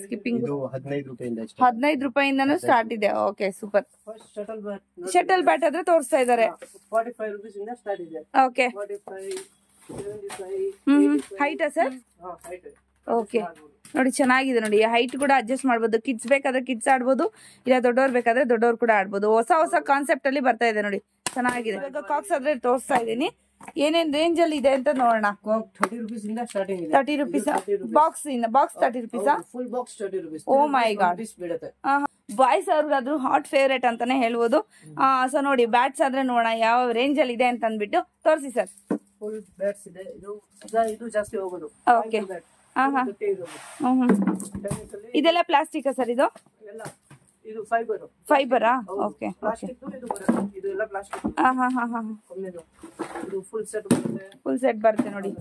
Skipping? ಇದು 15 ರೂಪಾಯಿಂದ 15 ರೂಪಾಯಿಂದನೂ ಸ್ಟಾರ್ಟ್ ಇದೆ. Okay, super. ಶಟಲ್ ಬ್ಯಾಟ್ ಆದ್ರೆ ತೋರಿಸ್ತಾ ಇದ್ದಾರೆ. 45 ರೂಪೀಸ್ ಇಂದ ಸ್ಟಾರ್ಟ್ ಇದೆ. ಓಕೆ, 45, 75, ಹೈಟಾ ಸರ್? ಹೈಟ್. ಓಕೆ, ನೋಡಿ ಚೆನ್ನಾಗಿದೆ ನೋಡಿ. ಹೈಟ್ ಕೂಡ ಅಡ್ಜಸ್ಟ್ ಮಾಡ್ಬೋದು. ಕಿಡ್ಸ್ ಬೇಕಾದ್ರೆ ಕಿಡ್ಸ್ ಆಡ್ಬೋದು, ಇಲ್ಲ ದೊಡ್ಡವ್ರು ಬೇಕಾದ್ರೆ ದೊಡ್ಡವ್ರು ಕೂಡ ಆಡ್ಬೋದು. ಹೊಸ ಹೊಸ ಕಾನ್ಸೆಪ್ಟ್ ಅಲ್ಲಿ ಬರ್ತಾ ಇದೆ ನೋಡಿ, ಚೆನ್ನಾಗಿದೆ. ಇವಾಗ ಕಾಕ್ಸ್ ಆದ್ರೆ ತೋರಿಸ್ತಾ ಇದ್ದೀನಿ, ಏನೇನ್ ರೇಂಜ್ ಅಲ್ಲಿ ಇದೆ ಅಂತ ನೋಡೋಣ. 30 ರೂಪೀಸ್ ಇಂದ ಸ್ಟಾರ್ಟಿಂಗ್ ಇದೆ. 30 ರೂಪೀಸ್ ಬಾಕ್ಸ್ ಇಂದ. Box 30 rupees. Full box 30 rupees. Oh my god, ಬೀಳುತ್ತೆ. ಬಾಯ್ಸ್ ಅವ್ರಿಗಾದ್ರೂ ಹಾಟ್ ಫೇವ್ರೇಟ್ ಅಂತಾನೆ ಹೇಳ್ಬೋದು. ಸೊ ನೋಡಿ, ಬ್ಯಾಟ್ಸ್ ಆದ್ರೆ ನೋಡೋಣ ಯಾವ ರೇಂಜ್ ಅಲ್ಲಿ ಇದೆ ಅಂತ ಅಂದ್ಬಿಟ್ಟು ತೋರಿಸಿ ಸರ್. ಫುಲ್ ಬ್ಯಾಟ್ಸ್ ಇದೆ. ಇದು ಜಾಸ್ತಿ ಹೋಗೋದು. ಓಕೆ, ಇದೆಲ್ಲ ಪ್ಲಾಸ್ಟಿಕ್ ಸರ್? ಇದು ಇದು ಫೈಬರ್. ಫೈಬರಾ? ಓಕೆ, ಪ್ಲಾಸ್ಟಿಕ್ ಇದು ಬರುತ್ತೆ. ಇದು ಎಲ್ಲ ಪ್ಲಾಸ್ಟಿಕ್. ಇದು ಫುಲ್ ಸೆಟ್ ಬರುತ್ತೆ. ಫುಲ್ ಸೆಟ್ ಬರುತ್ತೆ ನೋಡಿ.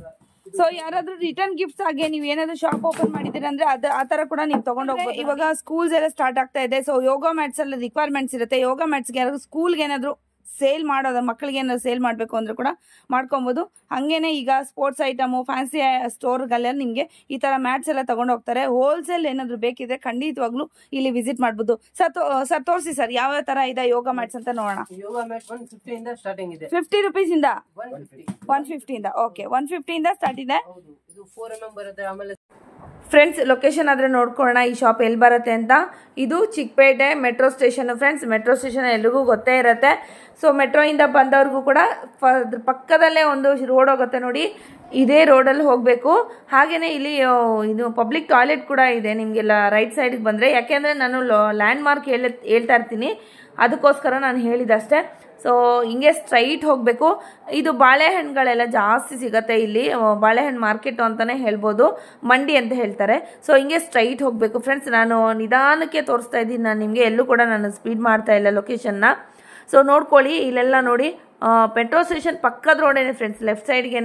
ಸೊ ಯಾರಾದ್ರೂ ರಿಟರ್ನ್ ಗಿಫ್ಟ್ಸ್ ಆಗಿ ನೀವ್ ಏನಾದ್ರು ಶಾಪ್ ಓಪನ್ ಮಾಡಿದೀರ ಅಂದ್ರೆ ಆ ತರ ಕೂಡ ನೀವು ತಗೊಂಡ್ ಹೋಗ್ಬೋದು. ಇವಾಗ ಸ್ಕೂಲ್ಸ್ ಎಲ್ಲ ಸ್ಟಾರ್ಟ್ ಆಗ್ತಾ ಇದೆ. ಸೊ ಯೋಗ ಮ್ಯಾಟ್ಸ್ ಎಲ್ಲ ರಿಕ್ವೈರ್ಮೆಂಟ್ಸ್ ಇರುತ್ತೆ. ಯೋಗ ಮ್ಯಾಟ್ಸ್ ಗೆ ಯಾರಾದ್ರೂ ಸ್ಕೂಲ್ಗೆ ಏನಾದ್ರು ಸೇಲ್ ಮಾಡೋದು, ಮಕ್ಕಳಿಗೆ ಏನಾದ್ರು ಸೇಲ್ ಮಾಡಬೇಕು ಅಂದ್ರೆ ಕೂಡ ಮಾಡ್ಕೊಬಹುದು. ಹಂಗೇನೆ ಈಗ ಸ್ಪೋರ್ಟ್ಸ್ ಐಟಮ್, ಫ್ಯಾನ್ಸಿ ಸ್ಟೋರ್ಗಳೆಲ್ಲ ನಿಮ್ಗೆ ಈ ತರ ಮ್ಯಾಟ್ಸ್ ಎಲ್ಲ ತಗೊಂಡು ಹೋಗ್ತಾರೆ. ಹೋಲ್ಸೇಲ್ ಏನಾದ್ರು ಬೇಕಿದ್ರೆ ಖಂಡಿತವಾಗ್ಲೂ ಇಲ್ಲಿ ವಿಸಿಟ್ ಮಾಡ್ಬೋದು. ಸರ್ ತೋರಿಸಿ ಸರ್, ಯಾವ ತರ ಇದೆ ಯೋಗ ಮ್ಯಾಟ್ಸ್ ಅಂತ ನೋಡೋಣ. ಯೋಗ ಮ್ಯಾಟ್ 150 ಇಂದ ಸ್ಟಾರ್ಟಿಂಗ್ ಇದೆ. 50 ರೂಪೀಸ್ ಇಂದ? 150 ಇಂದ. ಓಕೆ, 150 ಇಂದ ಸ್ಟಾರ್ಟ್ ಇದೆ. ಇದು 4mm ಬರುತ್ತೆ. ಆಮೇಲೆ ಫ್ರೆಂಡ್ಸ್, ಲೊಕೇಶನ್ ಆದ್ರೆ ನೋಡ್ಕೊಳ್ಳೋಣ ಈ ಶಾಪ್ ಎಲ್ಲಿ ಬರುತ್ತೆ ಅಂತ. ಇದು Chickpet metro station. Friends, metro station ಎಲ್ರಿಗೂ ಗೊತ್ತೇ ಇರುತ್ತೆ. ಸೊ ಮೆಟ್ರೋ ಇಂದ ಬಂದವ್ರಿಗೂ ಕೂಡ ಪಕ್ಕದಲ್ಲೇ ಒಂದು ರೋಡ್ ಹೋಗುತ್ತೆ ನೋಡಿ, ಇದೇ ರೋಡಲ್ಲಿ ಹೋಗಬೇಕು. ಹಾಗೇನೆ ಇಲ್ಲಿ ಇದು ಪಬ್ಲಿಕ್ ಟಾಯ್ಲೆಟ್ ಕೂಡ ಇದೆ ನಿಮಗೆಲ್ಲ ರೈಟ್ ಸೈಡ್ಗೆ ಬಂದರೆ. ಯಾಕೆಂದರೆ ನಾನು ಲ್ಯಾಂಡ್ ಮಾರ್ಕ್ ಹೇಳ್ತಾ ಇರ್ತೀನಿ, ಅದಕ್ಕೋಸ್ಕರ ನಾನು ಹೇಳಿದಷ್ಟೇ. ಸೊ ಹಿಂಗೆ ಸ್ಟ್ರೈಟ್ ಹೋಗಬೇಕು. ಇದು ಬಾಳೆಹಣ್ಣುಗಳೆಲ್ಲ ಜಾಸ್ತಿ ಸಿಗುತ್ತೆ ಇಲ್ಲಿ. ಬಾಳೆಹಣ್ಣು ಮಾರ್ಕೆಟ್ ಅಂತಲೇ ಹೇಳ್ಬೋದು, ಮಂಡಿ ಅಂತ ಹೇಳ್ತಾರೆ. ಸೊ ಹಿಂಗೆ ಸ್ಟ್ರೈಟ್ ಹೋಗಬೇಕು ಫ್ರೆಂಡ್ಸ್. ನಾನು ನಿಧಾನಕ್ಕೆ ತೋರಿಸ್ತಾ ಇದ್ದೀನಿ, ನಾನು ನಿಮಗೆ ಎಲ್ಲೂ ಕೂಡ ನಾನು ಸ್ಪೀಡ್ ಮಾಡ್ತಾ ಇಲ್ಲ ಲೊಕೇಶನ್ನ. ಸೊ ನೋಡ್ಕೊಳ್ಳಿ, ಇಲ್ಲೆಲ್ಲ ನೋಡಿ ಮೆಟ್ರೋ ಸ್ಟೇಷನ್ ಪಕ್ಕದ ರೋಡೇನೆ ಫ್ರೆಂಡ್ಸ್. ಲೆಫ್ಟ್ ಸೈಡ್ಗೆ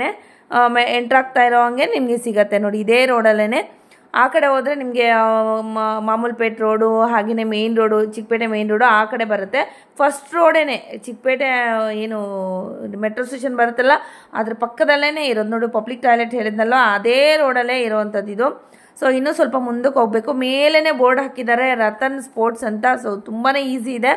ಎಂಟ್ರಾಗ್ತಾ ಇರೋ ಹಂಗೆ ನಿಮಗೆ ಸಿಗತ್ತೆ ನೋಡಿ, ಇದೇ ರೋಡಲ್ಲೇ. ಆ ಕಡೆ ಹೋದರೆ ನಿಮಗೆ ಮಾಮೂಲ್ಪೇಟೆ ರೋಡು, ಹಾಗೆಯೇ main road, Chickpet main road ಆ ಕಡೆ ಬರುತ್ತೆ. ಫಸ್ಟ್ ರೋಡೇನೆ ಚಿಕ್ಕಪೇಟೆ ಏನು ಮೆಟ್ರೋ ಸ್ಟೇಷನ್ ಬರುತ್ತಲ್ಲ ಅದ್ರ ಪಕ್ಕದಲ್ಲೇ ಇರೋದು ನೋಡಿ. ಪಬ್ಲಿಕ್ ಟಾಯ್ಲೆಟ್ ಹೇಳಿದ್ನಲ್ವ, ಅದೇ ರೋಡಲ್ಲೇ ಇರೋವಂಥದ್ದು ಇದು. ಸೊ ಇನ್ನೂ ಸ್ವಲ್ಪ ಮುಂದಕ್ಕೆ ಹೋಗಬೇಕು. ಮೇಲೇ ಬೋರ್ಡ್ ಹಾಕಿದ್ದಾರೆ ರತನ್ ಸ್ಪೋರ್ಟ್ಸ್ ಅಂತ. ಸೊ ತುಂಬಾ ಈಸಿ ಇದೆ,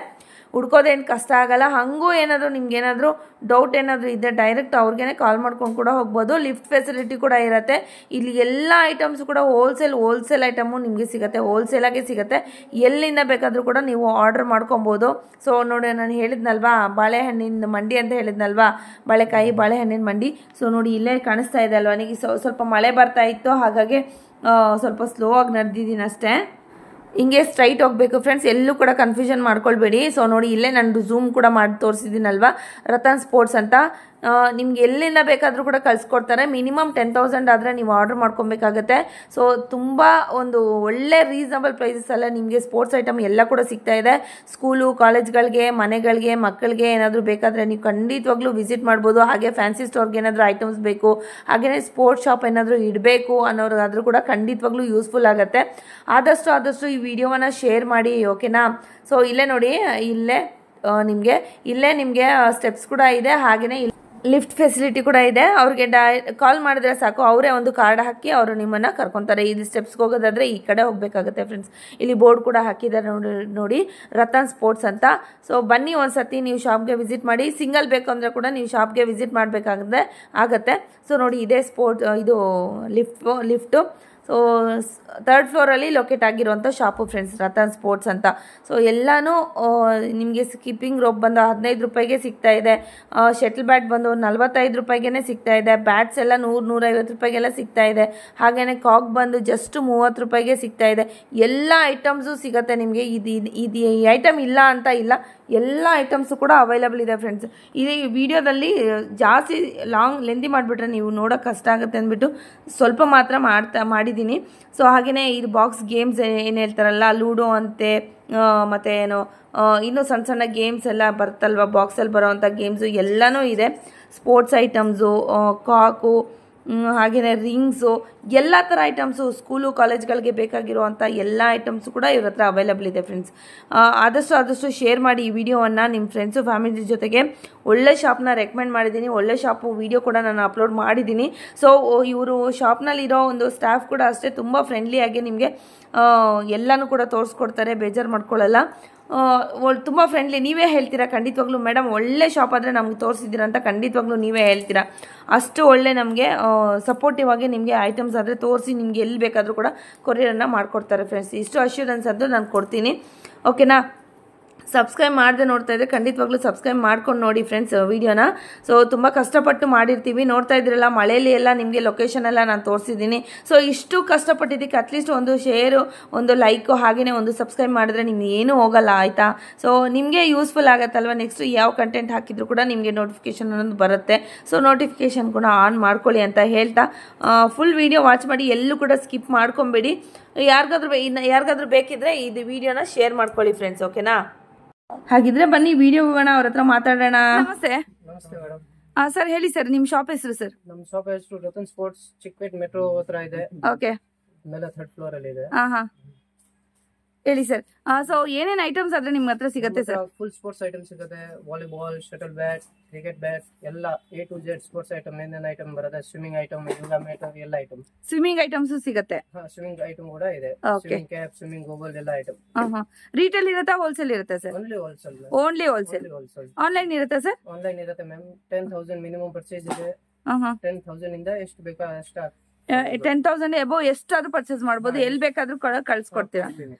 ಹುಡ್ಕೋದೇನು ಕಷ್ಟ ಆಗಲ್ಲ. ಹಾಗೂ ಏನಾದರೂ ನಿಮ್ಗೆ ಏನಾದರೂ ಡೌಟ್ ಏನಾದರೂ ಇದೆ ಡೈರೆಕ್ಟ್ ಅವ್ರಿಗೇ ಕಾಲ್ ಮಾಡ್ಕೊಂಡು ಕೂಡ ಹೋಗ್ಬೋದು. ಲಿಫ್ಟ್ ಫೆಸಿಲಿಟಿ ಕೂಡ ಇರುತ್ತೆ. ಇಲ್ಲಿ ಎಲ್ಲ ಐಟಮ್ಸ್ ಕೂಡ ಹೋಲ್ಸೇಲ್ ಐಟಮು ನಿಮಗೆ ಸಿಗುತ್ತೆ, ಹೋಲ್ಸೇಲಾಗೆ ಸಿಗುತ್ತೆ. ಎಲ್ಲಿಂದ ಬೇಕಾದರೂ ಕೂಡ ನೀವು ಆರ್ಡರ್ ಮಾಡ್ಕೊಬೋದು. ಸೊ ನೋಡಿ, ನಾನು ಹೇಳಿದ್ನಲ್ವಾ ಬಾಳೆಹಣ್ಣಿನ ಮಂಡಿ ಅಂತ ಹೇಳಿದ್ನಲ್ವಾ, ಬಾಳೆಕಾಯಿ ಬಾಳೆಹಣ್ಣಿನ ಮಂಡಿ. ಸೊ ನೋಡಿ, ಇಲ್ಲೇ ಕಾಣಿಸ್ತಾ ಇದೆ ಅಲ್ವಾ, ನನಗೆ ಸ್ವಲ್ಪ ಮಳೆ ಬರ್ತಾ ಇತ್ತು, ಹಾಗಾಗಿ ಸ್ವಲ್ಪ ಸ್ಲೋ ಆಗಿ ನಡೆದಿದ್ದೀನಿ ಅಷ್ಟೇ. ಹಿಂಗೆ ಸ್ಟ್ರೈಟ್ ಹೋಗಬೇಕು ಫ್ರೆಂಡ್ಸ್, ಎಲ್ಲೂ ಕೂಡ ಕನ್ಫ್ಯೂಷನ್ ಮಾಡ್ಕೊಳ್ಬೇಡಿ. ಸೊ ನೋಡಿ, ಇಲ್ಲೇ ನಾನು ಝೂಮ್ ಕೂಡ ಮಾಡಿ ತೋರಿಸಿದ್ದೀನಲ್ವಾ, ರತನ್ ಸ್ಪೋರ್ಟ್ಸ್ ಅಂತ. ನಿಮ್ಗೆ ಎಲ್ಲಿಂದ ಬೇಕಾದರೂ ಕೂಡ ಕಳಿಸ್ಕೊಡ್ತಾರೆ. ಮಿನಿಮಮ್ 10,000 ಆದರೆ ನೀವು ಆರ್ಡರ್ ಮಾಡ್ಕೊಬೇಕಾಗತ್ತೆ. ಸೊ ತುಂಬ ಒಂದು ಒಳ್ಳೆ ರೀಸನಬಲ್ ಪ್ರೈಸಸ್ಸಲ್ಲ ನಿಮಗೆ ಸ್ಪೋರ್ಟ್ಸ್ ಐಟಮ್ ಎಲ್ಲ ಕೂಡ ಸಿಗ್ತಾ ಇದೆ. ಸ್ಕೂಲು ಕಾಲೇಜ್ಗಳಿಗೆ, ಮನೆಗಳಿಗೆ, ಮಕ್ಕಳಿಗೆ ಏನಾದರೂ ಬೇಕಾದರೆ ನೀವು ಖಂಡಿತವಾಗ್ಲೂ ವಿಸಿಟ್ ಮಾಡ್ಬೋದು. ಹಾಗೆ ಫ್ಯಾನ್ಸಿ ಸ್ಟೋರ್ಗೆ ಏನಾದರೂ ಐಟಮ್ಸ್ ಬೇಕು, ಹಾಗೆಯೇ ಸ್ಪೋರ್ಟ್ಸ್ ಶಾಪ್ ಏನಾದರೂ ಇಡಬೇಕು ಅನ್ನೋರಿಗಾದರೂ ಕೂಡ ಖಂಡಿತವಾಗ್ಲೂ ಯೂಸ್ಫುಲ್ ಆಗುತ್ತೆ. ಆದಷ್ಟು ಈ ವಿಡಿಯೋವನ್ನು ಶೇರ್ ಮಾಡಿ, ಓಕೆನಾ. ಸೊ ಇಲ್ಲೇ ನೋಡಿ, ಇಲ್ಲೇ ನಿಮಗೆ ಸ್ಟೆಪ್ಸ್ ಕೂಡ ಇದೆ, ಹಾಗೆಯೇ ಲಿಫ್ಟ್ ಫೆಸಿಲಿಟಿ ಕೂಡ ಇದೆ. ಅವ್ರಿಗೆ ಕಾಲ್ ಮಾಡಿದ್ರೆ ಸಾಕು, ಅವರೇ ಒಂದು ಕಾರ್ಡ್ ಹಾಕಿ ಅವರು ನಿಮ್ಮನ್ನು ಕರ್ಕೊತಾರೆ. ಇಲ್ಲಿ ಸ್ಟೆಪ್ಸ್ಗೆ ಹೋಗೋದಾದರೆ ಈ ಕಡೆ ಹೋಗಬೇಕಾಗುತ್ತೆ ಫ್ರೆಂಡ್ಸ್. ಇಲ್ಲಿ ಬೋರ್ಡ್ ಕೂಡ ಹಾಕಿದ್ದಾರೆ ನೋಡಿ, ರತನ್ ಸ್ಪೋರ್ಟ್ಸ್ ಅಂತ. ಸೊ ಬನ್ನಿ ಒಂದ್ಸತಿ ನೀವು ಶಾಪ್ಗೆ ವಿಸಿಟ್ ಮಾಡಿ. ಸಿಂಗಲ್ ಬೇಕು ಅಂದರೆ ಕೂಡ ನೀವು ಶಾಪ್ಗೆ ವಿಸಿಟ್ ಆಗತ್ತೆ. ಸೊ ನೋಡಿ, ಇದೇ ಇದು ಲಿಫ್ಟು. ಸೊ 3rd ಫ್ಲೋರಲ್ಲಿ ಲೊಕೇಟ್ ಆಗಿರುವಂಥ ಶಾಪು ಫ್ರೆಂಡ್ಸ್, ರತನ್ ಸ್ಪೋರ್ಟ್ಸ್ ಅಂತ. ಸೊ ಎಲ್ಲನೂ ನಿಮಗೆ ಸ್ಕಿಪ್ಪಿಂಗ್ ರೋಪ್ ಬಂದು 15 ರೂಪಾಯಿಗೆ ಸಿಗ್ತಾ ಇದೆ. ಶಟಲ್ ಬ್ಯಾಟ್ ಬಂದು 45 ರೂಪಾಯಿಗೆ ಸಿಗ್ತಾ ಇದೆ. ಬ್ಯಾಟ್ಸ್ ಎಲ್ಲ 100-150 ರೂಪಾಯಿಗೆಲ್ಲ ಸಿಗ್ತಾ ಇದೆ. ಹಾಗೆಯೇ ಕಾಕ್ ಬಂದು ಜಸ್ಟ್ 30 ರೂಪಾಯಿಗೆ ಸಿಗ್ತಾ ಇದೆ. ಎಲ್ಲ ಐಟಮ್ಸು ಸಿಗುತ್ತೆ ನಿಮಗೆ. ಇದು ಈ ಐಟಮ್ ಇಲ್ಲ ಅಂತ ಇಲ್ಲ, ಎಲ್ಲ ಐಟಮ್ಸು ಕೂಡ ಅವೈಲಬಲ್ ಇದೆ ಫ್ರೆಂಡ್ಸ್. ಈ ವಿಡಿಯೋದಲ್ಲಿ ಜಾಸ್ತಿ ಲೆಂದಿ ಮಾಡಿಬಿಟ್ರೆ ನೀವು ನೋಡೋಕೆ ಕಷ್ಟ ಆಗುತ್ತೆ ಅಂದ್ಬಿಟ್ಟು ಸ್ವಲ್ಪ ಮಾತ್ರ ಮಾಡಿದ್ದೀನಿ. ಸೊ ಹಾಗೆಯೇ ಇದು ಬಾಕ್ಸ್ ಗೇಮ್ಸ್ ಏನು ಹೇಳ್ತಾರಲ್ಲ, ಲೂಡೋ ಅಂತೆ, ಮತ್ತು ಏನು ಇನ್ನೂ ಸಣ್ಣ ಗೇಮ್ಸ್ ಎಲ್ಲ ಬರುತ್ತಲ್ವ, ಬಾಕ್ಸಲ್ಲಿ ಬರೋವಂಥ ಗೇಮ್ಸು ಎಲ್ಲನೂ ಇದೆ. ಸ್ಪೋರ್ಟ್ಸ್ ಐಟಮ್ಸು, ಕಾಕು, ಹಾಗೆಯೇ ರಿಂಗ್ಸು ಎಲ್ಲ ಥರ ಐಟಮ್ಸು ಸ್ಕೂಲು ಕಾಲೇಜ್ಗಳಿಗೆ ಬೇಕಾಗಿರುವಂಥ ಎಲ್ಲ ಐಟಮ್ಸು ಕೂಡ ಇವ್ರ ಹತ್ರ ಅವೈಲಬಲ್ ಇದೆ ಫ್ರೆಂಡ್ಸ್. ಆದಷ್ಟು ಶೇರ್ ಮಾಡಿ ಈ ವಿಡಿಯೋವನ್ನು ನಿಮ್ಮ ಫ್ರೆಂಡ್ಸು ಫ್ಯಾಮಿಲಿ ಜೊತೆಗೆ. ಒಳ್ಳೆ ಶಾಪ್ನ ರೆಕಮೆಂಡ್ ಮಾಡಿದ್ದೀನಿ, ಒಳ್ಳೆ ಶಾಪು ವಿಡಿಯೋ ಕೂಡ ನಾನು ಅಪ್ಲೋಡ್ ಮಾಡಿದ್ದೀನಿ. ಸೊ ಇವರು ಶಾಪ್ನಲ್ಲಿರೋ ಒಂದು ಸ್ಟಾಫ್ ಕೂಡ ಅಷ್ಟೇ ತುಂಬ ಫ್ರೆಂಡ್ಲಿಯಾಗಿ ನಿಮಗೆ ಎಲ್ಲನೂ ಕೂಡ ತೋರಿಸ್ಕೊಡ್ತಾರೆ, ಬೇಜಾರು ಮಾಡ್ಕೊಳ್ಳಲ್ಲ. ತುಂಬ ಫ್ರೆಂಡ್ಲಿ. ನೀವೇ ಹೇಳ್ತೀರಾ ಖಂಡಿತವಾಗ್ಲೂ ಮೇಡಮ್ ಒಳ್ಳೆ ಶಾಪ್ ಆದರೆ ನಮ್ಗೆ ತೋರಿಸಿದ್ದೀರಾ ಅಂತ ಖಂಡಿತವಾಗ್ಲೂ ನೀವೇ ಹೇಳ್ತೀರಾ. ಅಷ್ಟು ಒಳ್ಳೆ ನಮಗೆ ಸಪೋರ್ಟಿವ್ ಆಗಿ ನಿಮಗೆ ಐಟಮ್ಸ್ ಆದರೆ ತೋರಿಸಿ ನಿಮಗೆ ಎಲ್ಲಿ ಬೇಕಾದರೂ ಕೂಡ ಕೊರಿಯರನ್ನು ಮಾಡಿಕೊಡ್ತಾರೆ ಫ್ರೆಂಡ್ಸ್. ಇಷ್ಟು ಅಶ್ಯೂರೆನ್ಸ್ ಅಂತೂ ನಾನು ಕೊಡ್ತೀನಿ. ಓಕೆನಾ? ಸಬ್ಸ್ಕ್ರೈಬ್ ಮಾಡದೆ ನೋಡ್ತಾ ಇದ್ದರೆ ಖಂಡಿತವಾಗ್ಲೂ ಸಬ್ಸ್ಕ್ರೈಬ್ ಮಾಡ್ಕೊಂಡು ನೋಡಿ ಫ್ರೆಂಡ್ಸ್ ವಿಡಿಯೋನ. ಸೊ ತುಂಬ ಕಷ್ಟಪಟ್ಟು ಮಾಡಿರ್ತೀವಿ, ನೋಡ್ತಾ ಇದ್ರಲ್ಲ ಮಳೆಯಲ್ಲಿ ಎಲ್ಲ ನಿಮಗೆ ಲೊಕೇಶನ್ ಎಲ್ಲ ನಾನು ತೋರಿಸಿದ್ದೀನಿ. ಸೊ ಇಷ್ಟು ಕಷ್ಟಪಟ್ಟಿದ್ದಕ್ಕೆ ಅಟ್ಲೀಸ್ಟ್ ಒಂದು ಶೇರು, ಒಂದು ಲೈಕು, ಹಾಗೆಯೇ ಒಂದು ಸಬ್ಸ್ಕ್ರೈಬ್ ಮಾಡಿದ್ರೆ ನಿಮ್ಗೆ ಏನೂ ಹೋಗಲ್ಲ, ಆಯಿತಾ? ಸೊ ನಿಮಗೆ ಯೂಸ್ಫುಲ್ ಆಗುತ್ತಲ್ವ, ನೆಕ್ಸ್ಟ್ ಯಾವ ಕಂಟೆಂಟ್ ಹಾಕಿದ್ರು ಕೂಡ ನಿಮಗೆ ನೋಟಿಫಿಕೇಶನ್ ಅನ್ನೋದು ಬರುತ್ತೆ. ಸೊ ನೋಟಿಫಿಕೇಶನ್ ಕೂಡ ಆನ್ ಮಾಡ್ಕೊಳ್ಳಿ ಅಂತ ಹೇಳ್ತಾ ಫುಲ್ ವಿಡಿಯೋ ವಾಚ್ ಮಾಡಿ, ಎಲ್ಲೂ ಕೂಡ ಸ್ಕಿಪ್ ಮಾಡ್ಕೊಬೇಡಿ. ಯಾರಿಗಾದ್ರೂ ಬೇಕಿದ್ರೆ ಇದು ವಿಡಿಯೋನ ಶೇರ್ ಮಾಡ್ಕೊಳ್ಳಿ ಫ್ರೆಂಡ್ಸ್. ಓಕೆನಾ? ಹಾಗಿದ್ರೆ ಬನ್ನಿ ವಿಡಿಯೋ ಹೋಗೋಣ, ಅವ್ರ ಹತ್ರ ಮಾತಾಡೋಣ. ನಮಸ್ತೆ. ನಮಸ್ತೆ ಮೇಡಮ್. ಸರ್ ಹೇಳಿ ಸರ್, ನಿಮ್ಮ ಶಾಪ್ ಹೆಸರು ಸರ್? ನಮ್ಮ ಶಾಪ್ ಹೆಸರು ರತನ್ ಸ್ಪೋರ್ಟ್ಸ್, ಚಿಕ್ಕಪೇಟ್ ಮೆಟ್ರೋ ಹತ್ರ ಇದೆ. ಓಕೆ. ಮೇಲೆ 3rd ಫ್ಲೋರ್ ಅಲ್ಲಿ ಇದೆ. ಹೇಳಿ ಸರ್. ಸೊ ಏನೇನು ಐಟಮ್ಸ್ ಆದ್ರೆ ನಿಮ್ಮ ಹತ್ರ ಸಿಗುತ್ತೆ ಸರ್? ಫುಲ್ ಸ್ಪೋರ್ಟ್ಸ್ ಐಟಮ್ ಸಿಗುತ್ತೆ. Volleyball, shuttle bat, cricket bat, ಎಲ್ಲ A to Z sports item ಏನೇನು ಐಟಮ್ ಬರುತ್ತೆ, ಸ್ವಿಮ್ಮಿಂಗ್ ಐಟಮ್, ಯೋಗ ಮ್ಯಾಟ್, ಎಲ್ಲ ಐಟಮ್. ಸ್ವಿಮ್ಮಿಂಗ್ ಐಟಮ್ಸ್ ಸಿಗುತ್ತೆ? ಸ್ವಿಮ್ಮಿಂಗ್ ಐಟಮ್ ಕೂಡ ಇದೆ. ಸ್ವಿಮ್ಮಿಂಗ್ ಕ್ಯಾಪ್, ಸ್ವಿಮ್ಮಿಂಗ್ ಗೋಗಲ್ ಎಲ್ಲ ಐಟಮ್. ರೀಟೇಲ್ ಇರುತ್ತಾ, ಹೋಲ್ಸೇಲ್ ಇರುತ್ತೆ sir? Only wholesale. Only wholesale. Online ಇರುತ್ತೆ ಸರ್? ಆನ್ಲೈನ್ ಇರುತ್ತೆ ಮ್ಯಾಮ್. 10,000 ಮಿನಿಮಮ್ ಪರ್ಚೇಸ್ ಇದೆ. 10,000 ಇಂದ ಎಷ್ಟು ಬೇಕಾ ಅಷ್ಟ. 10,000 ಎಬೋ ಎಷ್ಟಾದ್ರೂ ಪರ್ಚೇಸ್ ಮಾಡ್ಬೋದು, ಎಲ್ಲಿ ಬೇಕಾದ್ರೂ ಕಳ್ಸಿಕೊಡ್ತೀರಾ?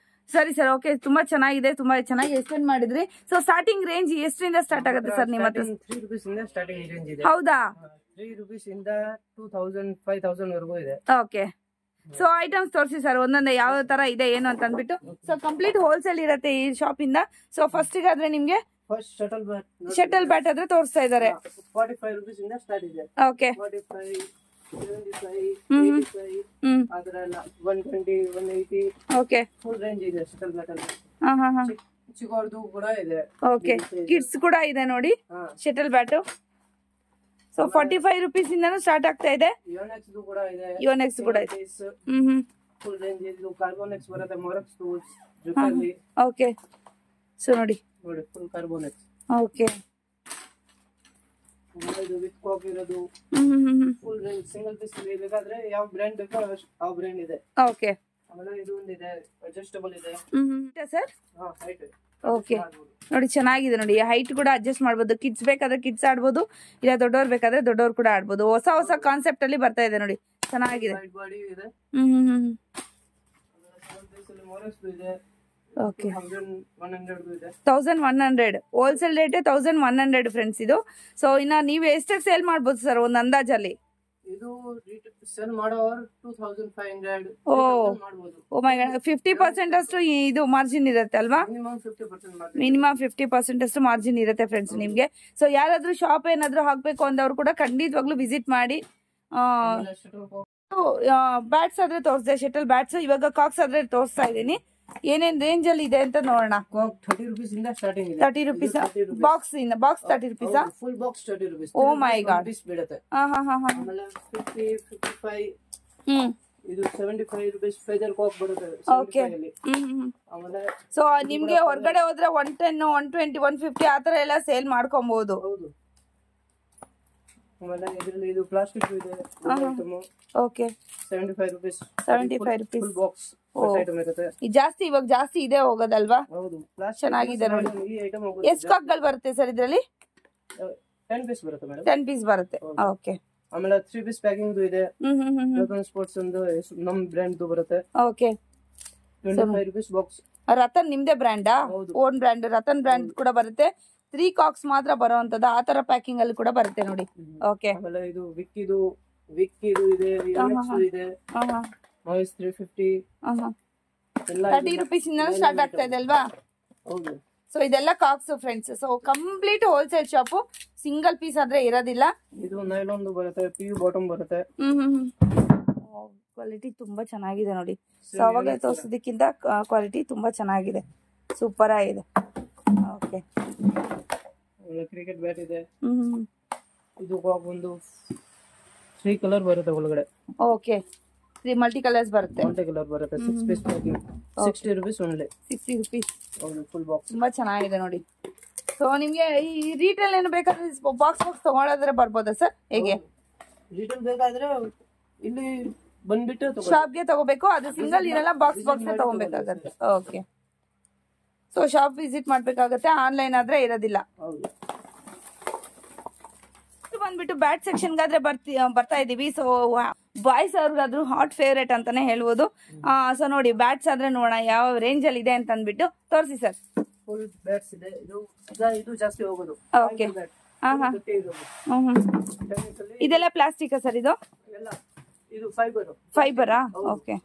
ಸರಿ ಸರ್, ಓಕೆ. ತುಂಬಾ ಚೆನ್ನಾಗಿದೆ, ತುಂಬಾ ಚೆನ್ನಾಗಿ ಎಕ್ಸ್ಪ್ಲೇನ್ ಮಾಡಿದ್ರಿ. ಸೊ ಸ್ಟಾರ್ಟಿಂಗ್ ರೇಂಜ್ ಎಷ್ಟರಿಂದ ಸ್ಟಾರ್ಟ್ ಆಗುತ್ತೆ ಸರ್ ನಿಮ್ಮ ಹತ್ರ? 3 ರೂಪೀಸ್ ಇಂದ ಸ್ಟಾರ್ಟಿಂಗ್ ರೇಂಜ್ ಇದೆ. ಹೌದಾ? 3 ರೂಪೀಸ್ ಇಂದ 2,000 5,000 ವರೆಗೂ ಇದೆ. ಓಕೆ. ಸೊ ಐಟಮ್ಸ್ ತೋರಿಸಿ ಸರ್, ಒಂದೊಂದೇ ಯಾವ ತರ ಇದೆ ಏನು ಅಂತ ಅಂದ್ಬಿಟ್ಟು. ಸೊ ಕಂಪ್ಲೀಟ್ ಹೋಲ್ಸೇಲ್ ಇರುತ್ತೆ ಈ ಶಾಪ್ ಇಂದ. ಸೊ ಫಸ್ಟ್ ಆದ್ರೆ ನಿಮ್ಗೆ ಫಸ್ಟ್ ಶಟಲ್ ಬ್ಯಾಟ್ ಆದ್ರೆ ತೋರಿಸ್ತಾ ಇದ್ದಾರೆ. 45 ರೂಪೀಸ್ ಇಂದ ಸ್ಟಾರ್ಟ್ ಇದೆ. ಓಕೆ. 45, 75, 85 ಅದರೆಲ್ಲ 120, 180. ಓಕೆ. ಫುಲ್ ರೇಂಜ್ ಇದೆ ಶಟಲ್ ಬ್ಯಾಟ್ ಅಲ್ಲಿ. ಚಿಕ್ಕವರದು ಕೂಡ ಇದೆ. ಓಕೆ. ಕಿಡ್ಸ್ ಕೂಡ ಇದೆ ನೋಡಿ ಶಟಲ್ ಬ್ಯಾಟ್. ಸೊ 45 ರೂಪೀಸ್ ಇಂದನೂ ಸ್ಟಾರ್ಟ್ ಆಗ್ತಾ ಇದೆ. ಯೋನೆಕ್ಸ್ ಕೂಡ ಇದೆ. ಯೋನೆಕ್ಸ್ ಕೂಡ ಇದೆ. ಫುಲ್ ರೇಂಜ್ ಇದು ಕಾರ್ಬೋನೆಕ್ಸ್ ಬರುತ್ತೆ, ಮೊರಕ್ಸ್ ಟೂಲ್ಸ್ ಜೊತೆಲಿ. ಓಕೆ. ಸೊ ನೋಡಿ ಫುಲ್ ಕಾರ್ಬೋನೆಕ್ಸ್. ಓಕೆ. ಇದು ವಿತ್ ಕಾಕ್ ಇರೋದು ಫುಲ್ ರೇಂಜ್. ಸಿಂಗಲ್ ಪೀಸ್ ಬೇಕಾದ್ರೆ ಯಾವ ಬ್ರ್ಯಾಂಡ್ ಬೇಕೋ ಆ ಬ್ರ್ಯಾಂಡ್ ಇದೆ. ಓಕೆ. ಆಮೇಲೆ ಇದು ಒಂದಿದೆ, ಅಡ್ಜಸ್ಟಬಲ್ ಇದೆ ಸರ್. ಹೈಟ್. ಓಕೆ. ನೋಡಿ ಚೆನ್ನಾಗಿದೆ ನೋಡಿ, ಹೈಟ್ ಕೂಡ ಅಡ್ಜಸ್ಟ್ ಮಾಡ್ಬೋದು. ಕಿಡ್ಸ್ ಬೇಕಾದ್ರೆ ಕಿಡ್ಸ್ ಆಡ್ಬೋದು, ಇಲ್ಲ ದೊಡ್ಡವ್ರು ಬೇಕಾದ್ರೆ ದೊಡ್ಡವ್ರು ಕೂಡ ಆಡ್ಬೋದು. ಹೊಸ ಹೊಸ ಕಾನ್ಸೆಪ್ಟ್ ಅಲ್ಲಿ ಬರ್ತಾ ಇದೆ ನೋಡಿ, ಚೆನ್ನಾಗಿದೆ. ಬಾಡಿ ಇದೆ. ಓಕೆ. 1,100 ಇದೆ. 1,100 ಹೋಲ್ಸೇಲ್ ರೇಟ್ 1,100 ಫ್ರೆಂಡ್ಸ್ ಇದು. ಸೊ ಇನ್ನ ನೀವು ಎಷ್ಟಕ್ಕೆ ಸೇಲ್ ಮಾಡ್ಬೋದು ಸರ್ ಒಂದು ಅಂದಾಜಲ್ಲಿ? ಇದು ಸೆಲ್ ಮಾಡೋರು 2,500 ಮಾಡ್ಬೋದು. ಓ ಮೈ ಗಾಡ್, 50% ಅಷ್ಟು ಇದು ಮಾರ್ಜಿನ್ ಇರುತ್ತೆ ಅಲ್ವಾ? ಮಿನಿಮಮ್ 50% ಅಷ್ಟು ಮಾರ್ಜಿನ್ ಇರುತ್ತೆ ಫ್ರೆಂಡ್ಸ್ ನಿಮ್ಗೆ. ಸೊ ಯಾರಾದ್ರೂ ಶಾಪ್ ಏನಾದ್ರು ಹಾಕ್ಬೇಕು ಅಂದವ್ರು ಕೂಡ ಖಂಡಿತವಾಗ್ಲೂ ವಿಸಿಟ್ ಮಾಡಿ. ಬ್ಯಾಟ್ಸ್ ಆದ್ರೆ ತೋರಿಸಿದೆ, ಶಟಲ್ ಬ್ಯಾಟ್ಸ್. ಇವಾಗ ಕಾಕ್ಸ್ ಆದ್ರೆ ತೋರಿಸ್ತಾ ಇದ್ದೀನಿ. ಏನೇನ್ ರೇಂಜ್ ಅಲ್ಲಿ ಇದೆ ಅಂತ ನೋಡೋಣ. 30 ರೂಪೀಸ್ ಇಂದ ಸ್ಟಾರ್ಟಿಂಗ್ ಇದೆ. 30 ರೂಪೀಸ್ ಬಾಕ್ಸ್ ಇಂದ. Box 30 rupees. Full box 30 rupees. Oh my god. Piece ಬೀಳುತ್ತೆ. ಆಮೇಲೆ 50, 55 ಇದು 75 ರೂಪೀಸ್ ಫೆದರ್ ಕಾಕ್ ಬರುತ್ತೆ. ಓಕೆ. ಆಮೇಲೆ ಸೊ ನಿಮ್ಗೆ ಹೊರಗಡೆ ಹೋದ್ರೆ 110, 120, 150 ಆತರ ಎಲ್ಲ ಸೇಲ್ ಮಾಡ್ಕೊಬಹುದು. ಹೌದು. ಆಮೇಲೆ ಇದರಲ್ಲಿ ಇದು ಪ್ಲಾಸ್ಟಿಕ್ ಇದೆ. Okay. 75 rupees. 75 rupees full box item ಇರುತ್ತೆ. ಜಾಸ್ತಿ ಇವಾಗ ಜಾಸ್ತಿ ಇದೆ ಹೋಗೋದಲ್ವಾ? ಹೌದು. ಚೆನ್ನಾಗಿದೆ ನೋಡಿ. ಈ ಐಟಮ್ ಎಷ್ಟು ಕಾಕ್ಗಳು ಬರುತ್ತೆ ಸರ್ ಇದರಲ್ಲಿ? 10 ಪೀಸ್ ಬರುತ್ತೆ ಮೇಡಮ್. 10 ಪೀಸ್ ಬರುತ್ತೆ. ಓಕೆ. ಆಮೇಲೆ 3 ಪೀಸ್ ಪ್ಯಾಕಿಂಗ್ ಇದೆ. ರತನ್ ಸ್ಪೋರ್ಟ್ಸ್ ಒಂದು ನಮ್ ಬ್ರ್ಯಾಂಡ್ ಬರುತ್ತೆ. ಓಕೆ. 25 rupees box. ರತನ್ ನಿಮ್ದೇ ಬ್ರ್ಯಾಂಡಾ? Own brand. ರತನ್ ಬ್ರ್ಯಾಂಡ್ ಕೂಡ ಬರುತ್ತೆ. 3 ಕಾಕ್ಸ್ ಮಾತ್ರ ಬರುವಂತದ್ದು ಆ ತರ ಪ್ಯಾಕಿಂಗ್ ಅಲ್ಲಿ ಕೂಡ ಬರುತ್ತೆ ನೋಡಿ. ಓಕೆ. ಆಮೇಲೆ ಇದು ವಿಕ್ಕಿದು ಇದೆ, ಯೋನೆಕ್ಸ್ ಇದೆ, ನಾಯ್ಸ್ 350 ಎಲ್ಲ 30 ರೂಪೀಸ್ ಇಂದ ಸ್ಟಾರ್ಟ್ ಆಗ್ತಾ ಇದೆ ಅಲ್ವಾ? ಹೌದು. ಸೊ ಇದೆಲ್ಲ ಕಾಕ್ಸ್ friends. So complete wholesale shop, single piece ಆದ್ರೆ ಇರೋದಿಲ್ಲ. ಇದು ನೈಲಾನ್ ಬರುತ್ತೆ, PU ಬಾಟಮ್ ಬರುತ್ತೆ. ಕ್ವಾಲಿಟಿ ತುಂಬಾ ಚೆನ್ನಾಗಿದೆ ನೋಡಿ. ಸೊ ಅವಾಗ ತೋರಿಸೋದಕ್ಕಿಂತ ಕ್ವಾಲಿಟಿ ತುಂಬಾ ಚೆನ್ನಾಗಿದೆ, ಸೂಪರ್ ಆಗಿದೆ. ಓಕೆ. ಕ್ರಿಕೆಟ್ ಬ್ಯಾಟ್ ಇದೆ. ಇದು ಒಂದು 3 ಕಲರ್ ಬರುತ್ತೆ ಒಳಗಡೆ. ಓಕೆ. ಮಲ್ಟಿ ಕಲರ್ಸ್ ಬರುತ್ತೆ. ಮಲ್ಟಿ ಕಲರ್ ಬರುತ್ತೆ. 6 piece packing 60 rupees only. 60 rupees. ಹೌದು, ಫುಲ್ ಬಾಕ್ಸ್. ತುಂಬಾ ಚೆನ್ನಾಗಿದೆ ನೋಡಿ. ಸೊ ನಿಮ್ಗೆ ಈ ರೀಟೇಲ್ ಏನು ಬೇಕಾದ್ರೆ ಬಾಕ್ಸ್ ತಗೊಳ್ಳೋದ್ರೆ ಬರ್ಬೋದಾ ಸರ್, ಹೇಗೆ? ರೀಟೇಲ್ ಬೇಕಾದ್ರೆ ಇಲ್ಲಿ ಬಂದ್ಬಿಟ್ಟು ಶಾಪ್ಗೆ ತಗೋಬೇಕು, ಅದು ಸಿಂಗಲ್ ಇರಲ್ಲ, ಬಾಕ್ಸ್ ತಗೋಬೇಕಾಗತ್ತೆ. ಓಕೆ. ಸೊ ಶಾಪ್ ವಿಸಿಟ್ ಮಾಡ್ಬೇಕಾಗತ್ತೆ, ಆನ್ಲೈನ್ ಆದ್ರೆ ಇರೋದಿಲ್ಲ. ಬಂದ್ಬಿಟ್ಟು ಬ್ಯಾಟ್ ಸೆಕ್ಷನ್ಗಾದ್ರೆ ಬರ್ತಾ ಇದೀವಿ. ಸೊ ಬಾಯ್ಸ್ ಅವ್ರಿಗಾದ್ರೂ ಹಾಟ್ ಫೇವ್ರೇಟ್ ಅಂತಾನೆ ಹೇಳ್ಬೋದು. ಸೊ ನೋಡಿ ಬ್ಯಾಟ್ಸ್ ಆದ್ರೆ ನೋಡೋಣ ಯಾವ ರೇಂಜ್ ಅಲ್ಲಿ ಇದೆ ಅಂತ ಅಂದ್ಬಿಟ್ಟು ತೋರಿಸಿ ಸರ್. ಫುಲ್ ಬ್ಯಾಟ್ಸ್ ಇದೆ. ಇದು ಜಾಸ್ತಿ ಹೋಗೋದು. ಓಕೆ. ಇದೆಲ್ಲ ಪ್ಲಾಸ್ಟಿಕ್ ಸರ್? ಇದು ಫೈಬರಾ? ಓಕೆ.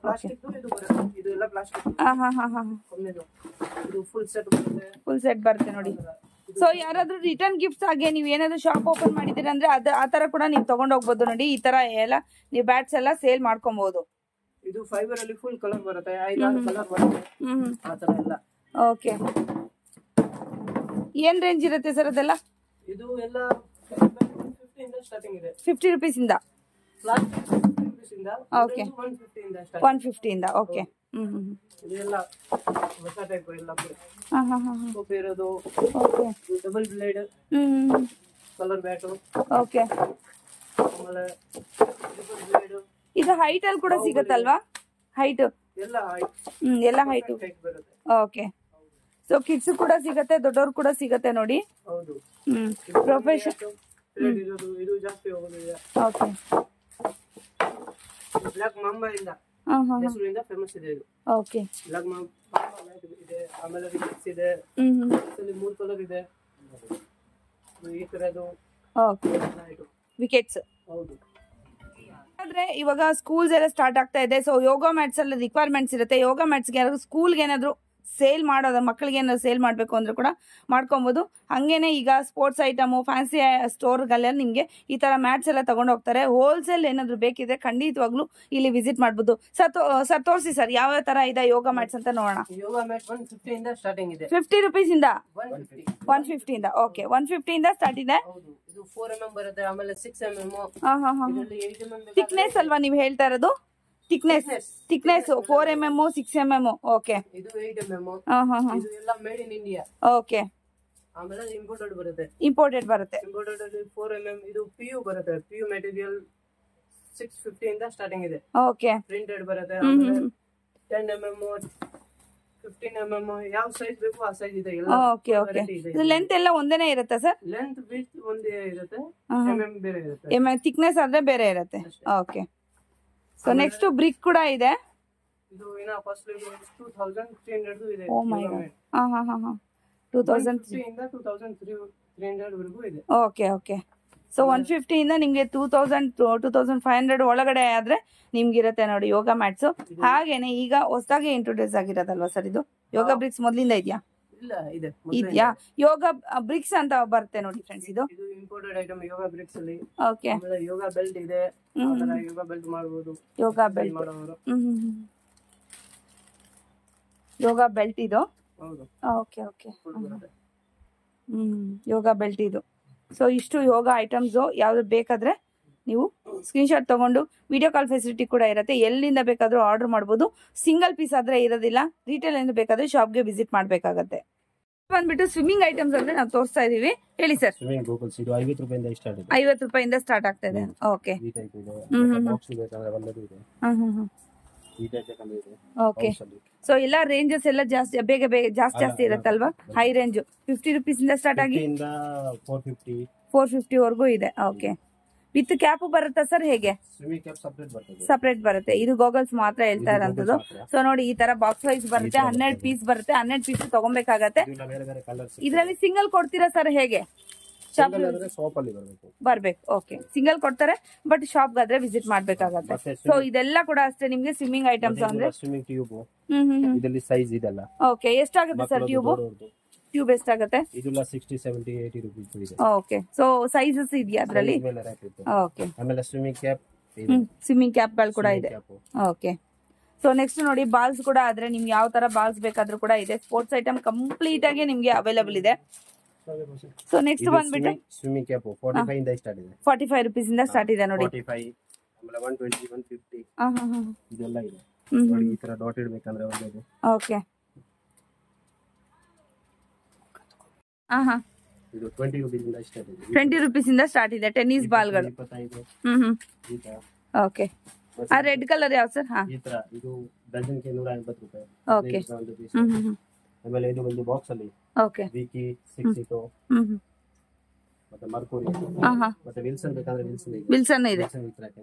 ಫುಲ್ ಸೆಟ್ ಬರುತ್ತೆ ನೋಡಿ. ಸೊ ಯಾರಾದ್ರೂ ರಿಟರ್ನ್ ಗಿಫ್ಟ್ಸ್ ಆಗಿ ನೀವ್ ಏನಾದ್ರು ಶಾಪ್ ಓಪನ್ ಮಾಡಿದೀರ ಅಂದ್ರೆ ಆ ತರ ಕೂಡ ನೀವು ತಗೊಂಡ್ ಹೋಗ್ಬೋದು ನೋಡಿ. ಈ ತರ ಎಲ್ಲ ನೀವು ಬ್ಯಾಟ್ಸ್ ಎಲ್ಲ ಸೇಲ್ ಮಾಡ್ಕೊಬಹುದು. ಇದು ಫೈಬರ್ ಅಲ್ಲಿ ಫುಲ್ ಕಲರ್ ಬರುತ್ತೆ, 5 ಕಲರ್ ಬರುತ್ತೆ ಆ ತರ ಎಲ್ಲ. ಓಕೆ. ಏನ್ ರೇಂಜ್ ಇರುತ್ತೆ ಸರ್ ಅದೆಲ್ಲ? ಇದು ಎಲ್ಲ 150 ಇಂದ ಸ್ಟಾರ್ಟಿಂಗ್ ಇದೆ. 50 rupees ಇಂದ? ಪ್ಲಾಸ್ಟಿಕ್ 50 rupees ಇಂದ. ಓಕೆ. 150 ಇಂದ ಸ್ಟಾರ್ಟ್. 150 ಇಂದ. ಓಕೆ. ಇದೆಲ್ಲ ಹೊಸ ಟೈಪ್ ಎಲ್ಲ. ಸೋಪ್ ಇರೋದು. Okay. Double blade colour bat. Okay. ಆಮೇಲೆ ಟ್ರಿಪಲ್ ಬ್ಲೇಡ್. ಇದು ಹೈಟ್ ಅಲ್ಲಿ ಕೂಡ ಸಿಗುತ್ತಲ್ವಾ? ಹೈಟ್ ಎಲ್ಲ ಹೈಟ್. ಎಲ್ಲ ಹೈಟ್ ಬರುತ್ತೆ. ಓಕೆ. ಸೊ ಕಿಡ್ಸ್ ಕೂಡ ಸಿಗತ್ತೆ, ದೊಡ್ಡವ್ರು ಕೂಡ ಸಿಗತ್ತೆ ನೋಡಿ. ಹೌದು. ಪ್ರೊಫೆಷನ್ ಇದು ಜಾಸ್ತಿ ಹೋಗೋದಿದೆ. ಓಕೆ. ಬ್ಲಾಕ್ ಮಾಂಬಾ ಇಂದ ಹೆಸರಿಂದ ಫೇಮಸ್ ಇದೆ ಇದು. ಓಕೆ. ಬ್ಲಾಕ್ ಮಾಂಬಾ ಇದೆ. ಆಮೇಲೆ ವಿಕೆಟ್ಸ್ ಇದೆ. ಇದರಲ್ಲಿ 3 ಕಲರ್ ಇದೆ. ಈ ತರದು. ಓಕೆ. ವಿಕೆಟ್ಸ್. ಹೌದು. ಆದ್ರೆ ಇವಾಗ ಸ್ಕೂಲ್ಸ್ ಎಲ್ಲ ಸ್ಟಾರ್ಟ್ ಆಗ್ತಾ ಇದೆ. ಸೊ ಯೋಗ ಮ್ಯಾಟ್ಸ್ ಎಲ್ಲ ರಿಕ್ವೈರ್ಮೆಂಟ್ಸ್ ಇರುತ್ತೆ. ಯೋಗ ಮ್ಯಾಟ್ಸ್ಗೆ ಯಾರಾದ್ರು ಸ್ಕೂಲ್ಗೆ ಏನಾದ್ರು ಸೇಲ್ ಮಾಡೋದು, ಮಕ್ಕಳಿಗೆ ಏನಾದ್ರು ಸೇಲ್ ಮಾಡಬೇಕು ಅಂದ್ರೆ ಕೂಡ ಮಾಡ್ಕೊಬಹುದು. ಹಂಗೇನೆ ಈಗ ಸ್ಪೋರ್ಟ್ಸ್ ಐಟಮು, ಫ್ಯಾನ್ಸಿ ಸ್ಟೋರ್ಗಳೆಲ್ಲ ನಿಮಗೆ ಈ ತರ ಮ್ಯಾಟ್ಸ್ ಎಲ್ಲ ತಗೊಂಡು ಹೋಗ್ತಾರೆ. ಹೋಲ್ಸೇಲ್ ಏನಾದ್ರು ಬೇಕಿದ್ರೆ ಖಂಡಿತವಾಗ್ಲೂ ಇಲ್ಲಿ ವಿಸಿಟ್ ಮಾಡಬಹುದು. ಸರ್ ತೋರಿಸಿ ಸರ್ ಯಾವ ತರ ಇದೆ ಯೋಗ ಮ್ಯಾಟ್ಸ್ ಅಂತ ನೋಡೋಣ. ಯೋಗ ಮ್ಯಾಟ್ 150 ಇಂದ ಸ್ಟಾರ್ಟಿಂಗ್ ಇದೆ. 50 rupees ಇಂದ? 150 ಇಂದ. ಓಕೆ. 150 ಇಂದ ಸ್ಟಾರ್ಟ್ ಇದೆ. ಇದು 4 mm ಬರುತ್ತೆ. ಆಮೇಲೆ 6 mm. ಇದರಲ್ಲಿ 8 mm. ಥಿಕ್ನೆಸ್ ಅಲ್ವಾ ನೀವು ಹೇಳ್ತಾ ಇರೋದು? Thickness 4 mm 6 mm. ಓಕೆ. ಇದು 8 mm. ಇದು ಎಲ್ಲ ಮೇಡ್ ಇನ್ ಇಂಡಿಯಾ. ಓಕೆ. ಆಮೇಲೆ ಇಂಪೋರ್ಟೆಡ್ ಬರುತ್ತೆ. ಇಂಪೋರ್ಟೆಡ್ ಅಲ್ಲಿ 4 mm. ಇದು PU ಬರುತ್ತೆ. PU ಮೆಟೀರಿಯಲ್ 650 ಇಂದ ಸ್ಟಾರ್ಟಿಂಗ್ ಇದೆ. ಓಕೆ. ಪ್ರಿಂಟೆಡ್ ಬರುತ್ತೆ. ಆಮೇಲೆ 10 mm 15 mm ಯಾವ ಸೈಜ್ ಬೇಕು ಆ ಸೈಜ್ ಇದೆ. ಎಲ್ಲ ಓಕೆ. ಓಕೆ. ಲೆಂತ್ ಎಲ್ಲ ಒಂದೇನೇ ಇರುತ್ತೆ ಸರ್? ಲೆಂತ್ ವಿಡ್ತ್ ಒಂದೇ ಇರುತ್ತೆ, mm ಬೇರೆ ಇರುತ್ತೆ. ಥಿಕ್ನೆಸ್ ಆದ್ರೆ ಬೇರೆ ಇರುತ್ತೆ. ಓಕೆ. ಸೊ ನೆಕ್ಸ್ಟ್ ಬ್ರಿಕ್ ಕೂಡ ಇದೆ. ಇದು ಏನೋ ಫಸ್ಟ್ 2300 ಇದೆ. ಓ ಮೈ ಗಾಡ್. 2003 ಇಂದ 2300 ವರೆಗೂ ಇದೆ. ಓಕೆ. ಓಕೆ. ಸೊ 150 ಇಂದ ನಿಮ್ಗೆ 2000 2500 ಒಳಗಡೆ ಆದ್ರೆ ನಿಮ್ಗೆ ಇರುತ್ತೆ ನೋಡಿ ಯೋಗ ಮ್ಯಾಟ್ಸ್. ಹಾಗೇನೆ ಈಗ ಹೊಸದಾಗಿ ಇಂಟ್ರೊಡ್ಯೂಸ್ ಆಗಿರೋದಲ್ವಾ ಸರ್ ಇದು? ಯೋಗ ಬ್ರಿಕ್ಸ್ ಮೊದಲಿಂದ ಇದೆಯಾ? ಇಲ್ಲ, ಇದೆ. ಇದೆಯಾ? ಯೋಗ ಬ್ರಿಕ್ಸ್ ಅಂತ ಬರುತ್ತೆ ನೋಡಿ ಫ್ರೆಂಡ್ಸ್. ಇದು ಇಂಪೋರ್ಟೆಡ್ ಐಟಮ್ ಯೋಗ ಬ್ರಿಕ್ಸ್ ಅಲ್ಲಿ. ಓಕೆ. ಆಮೇಲೆ ಯೋಗ ಬೆಲ್ಟ್ ಇದೆ. ಅದರ ಯೋಗ ಬೆಲ್ಟ್ ಮಾಡಬಹುದು. ಯೋಗ ಬೆಲ್ಟ್ ಮಾಡೋರು. ಯೋಗ ಬೆಲ್ಟ್ ಇದು. ಹೌದು. ಓಕೆ. ಓಕೆ. ಯೋಗ ಬೆಲ್ಟ್ ಇದು. ಸೊ ಇಷ್ಟು ಯೋಗ ಐಟಮ್ಸ್ ಯಾವ್ದು ಬೇಕಾದ್ರೆ ನೀವು ಸ್ಕ್ರೀನ್ಶಾಟ್ ತಗೊಂಡು ವಿಡಿಯೋ ಕಾಲ್ ಫೆಸಿಲಿಟಿ ಕೂಡ ಇರುತ್ತೆ. ಎಲ್ಲಿಂದ ಬೇಕಾದ್ರೂ ಆರ್ಡರ್ ಮಾಡಬಹುದು. ಸಿಂಗಲ್ ಪೀಸ್ ಆದ್ರೆ ಇರೋದಿಲ್ಲ. ರಿಟೇಲ್ ಎಂದು ಬೇಕಾದ್ರೆ ಶಾಪ್ಗೆ ವಿಸಿಟ್ ಮಾಡ್ಬೇಕಾಗತ್ತೆ. ಬಂದ್ಬಿಟ್ಟು ಸ್ವಿಮ್ಮಿಂಗ್ ಐಟಮ್ಸ್ ಅಂದ್ರೆ ನಾವು ತೋರಿಸ್ತಾ ಇದೀವಿ. ಹೇಳಿ ಸರ್. 50 ರೂಪಾಯಿಂದ ಸ್ಟಾರ್ಟ್ ಆಗ್ತಾ ಇದೆ. ಓಕೆ. ಓಕೆ. ಸೊ ಎಲ್ಲ ರೇಂಜಸ್ ಎಲ್ಲ ಜಾಸ್ತಿ ಬೇಗ ಜಾಸ್ತಿ ಇರುತ್ತಲ್ವಾ? ಹೈ ರೇಂಜ್ 50 rupees ಇಂದ ಸ್ಟಾರ್ಟ್ ಆಗಿ 450 ವರೆಗೂ ಇದೆ. ಓಕೆ. ವಿತ್ ಕ್ಯಾಪ್ ಬರುತ್ತಾ ಸರ್, ಹೇಗೆ? ಸಪರೇಟ್ ಬರುತ್ತೆ. ಇದು ಗೋಗಲ್ಸ್ ಮಾತ್ರ ಹೇಳ್ತಾ ಇರೋಂಥದ್ದು. ಸೊ ನೋಡಿ ಈ ತರ ಬಾಕ್ಸ್ ವೈಸ್ ಬರುತ್ತೆ. 12 ಪೀಸ್ ಬರುತ್ತೆ. 12 ಪೀಸ್ ತಗೊಬೇಕಾಗತ್ತೆ. ಇದರಲ್ಲಿ ಸಿಂಗಲ್ ಕೊಡ್ತೀರಾ ಸರ್, ಹೇಗೆ? ಶಾಪ್ ಬರ್ಬೇಕು. ಓಕೆ. ಸಿಂಗಲ್ ಕೊಡ್ತಾರೆ, ಬಟ್ ಶಾಪ್ ಗಾದ್ರೆ ವಿಸಿಟ್ ಮಾಡ್ಬೇಕಾಗತ್ತೆ. ಸೊ ಇದೆಲ್ಲ ಕೂಡ ಅಷ್ಟೇ ನಿಮ್ಗೆ ಸ್ವಿಮ್ಮಿಂಗ್ ಐಟಮ್ಸ್ ಅಂದ್ರೆ. ಓಕೆ. ಎಷ್ಟಾಗುತ್ತೆ ಸರ್ ಟ್ಯೂಬ್ ಎಷ್ಟಾಗುತ್ತೆ? ಇದೆಲ್ಲ 60 70 80 ರೂಪೀಸ್ ಇದೆ. ಓಕೆ. ಸೊ ಸೈಜಸ್ ಇದೆಯಾ ಅದರಲ್ಲಿ? ಓಕೆ. ಆಮೇಲೆ ಸ್ವಿಮ್ಮಿಂಗ್ ಕ್ಯಾಪ್ ಗಳು ಕೂಡ ಇದೆ. ಓಕೆ. ಸೊ ನೆಕ್ಸ್ಟ್ ನೋಡಿ ಬಾಲ್ಸ್ ಕೂಡ ಆದ್ರೆ ನಿಮ್ಗೆ ಯಾವ ತರ ಬಾಲ್ಸ್ ಬೇಕಾದ್ರೂ ಕೂಡ ಇದೆ. ಸ್ಪೋರ್ಟ್ಸ್ ಐಟಮ್ ಕಂಪ್ಲೀಟ್ ಆಗಿ ನಿಮ್ಗೆ ಅವೈಲೇಬಲ್ ಇದೆ. ಸೊ ನೆಕ್ಸ್ಟ್ ಬಂದ್ಬಿಟ್ಟು ಸ್ವಿಮ್ಮಿಂಗ್ ಕ್ಯಾಪ್ 45 ಇಂದ ಸ್ಟಾರ್ಟ್ ಇದೆ. 45 ರೂಪೀಸ್ ಇಂದ ಸ್ಟಾರ್ಟ್ ಇದೆ ನೋಡಿ. ಆಮೇಲೆ 120 150 ಇದೆಲ್ಲ ಇದೆ ಹ್ಮ್ ನೋಡಿ. ಈ ತರ ಡಾಟ್ ಇಡ್ಬೇಕಂದ್ರೆ ಒಳ್ಳೆದು. ಓಕೆ ಇದು 20 ರೂಪೀಸಿಂದ ಸ್ಟಾರ್ಟ್ ಇದೆ. 20 ರೂಪೀಸಿಂದ ಸ್ಟಾರ್ಟ್ ಇದೆ ಟೆನ್ನಿಸ್ ಬಾಲ್ಗಳು. 25 ಈ ತರ. ಓಕೆ ಆ ರೆಡ್ ಕಲರ್ ಯಾವ ಸರ್? ಈ ತರ ಇದು ಡಜನ್ಗೆ 150 ರೂಪಾಯಿ. ಓಕೆ ಆಮೇಲೆ ಇದು ಒಂದು ಬಾಕ್ಸ್ ಅಲ್ಲಿ ಓಕೆ ವಿಕಿ 6 ಇಟೋ ಮತ್ತೆ ಮರ್ಕೂರಿ ಮತ್ತೆ ವಿಲ್ಸನ್ ಬೇಕಂದ್ರೆ ವಿಲ್ಸನ್ ಇದೆ.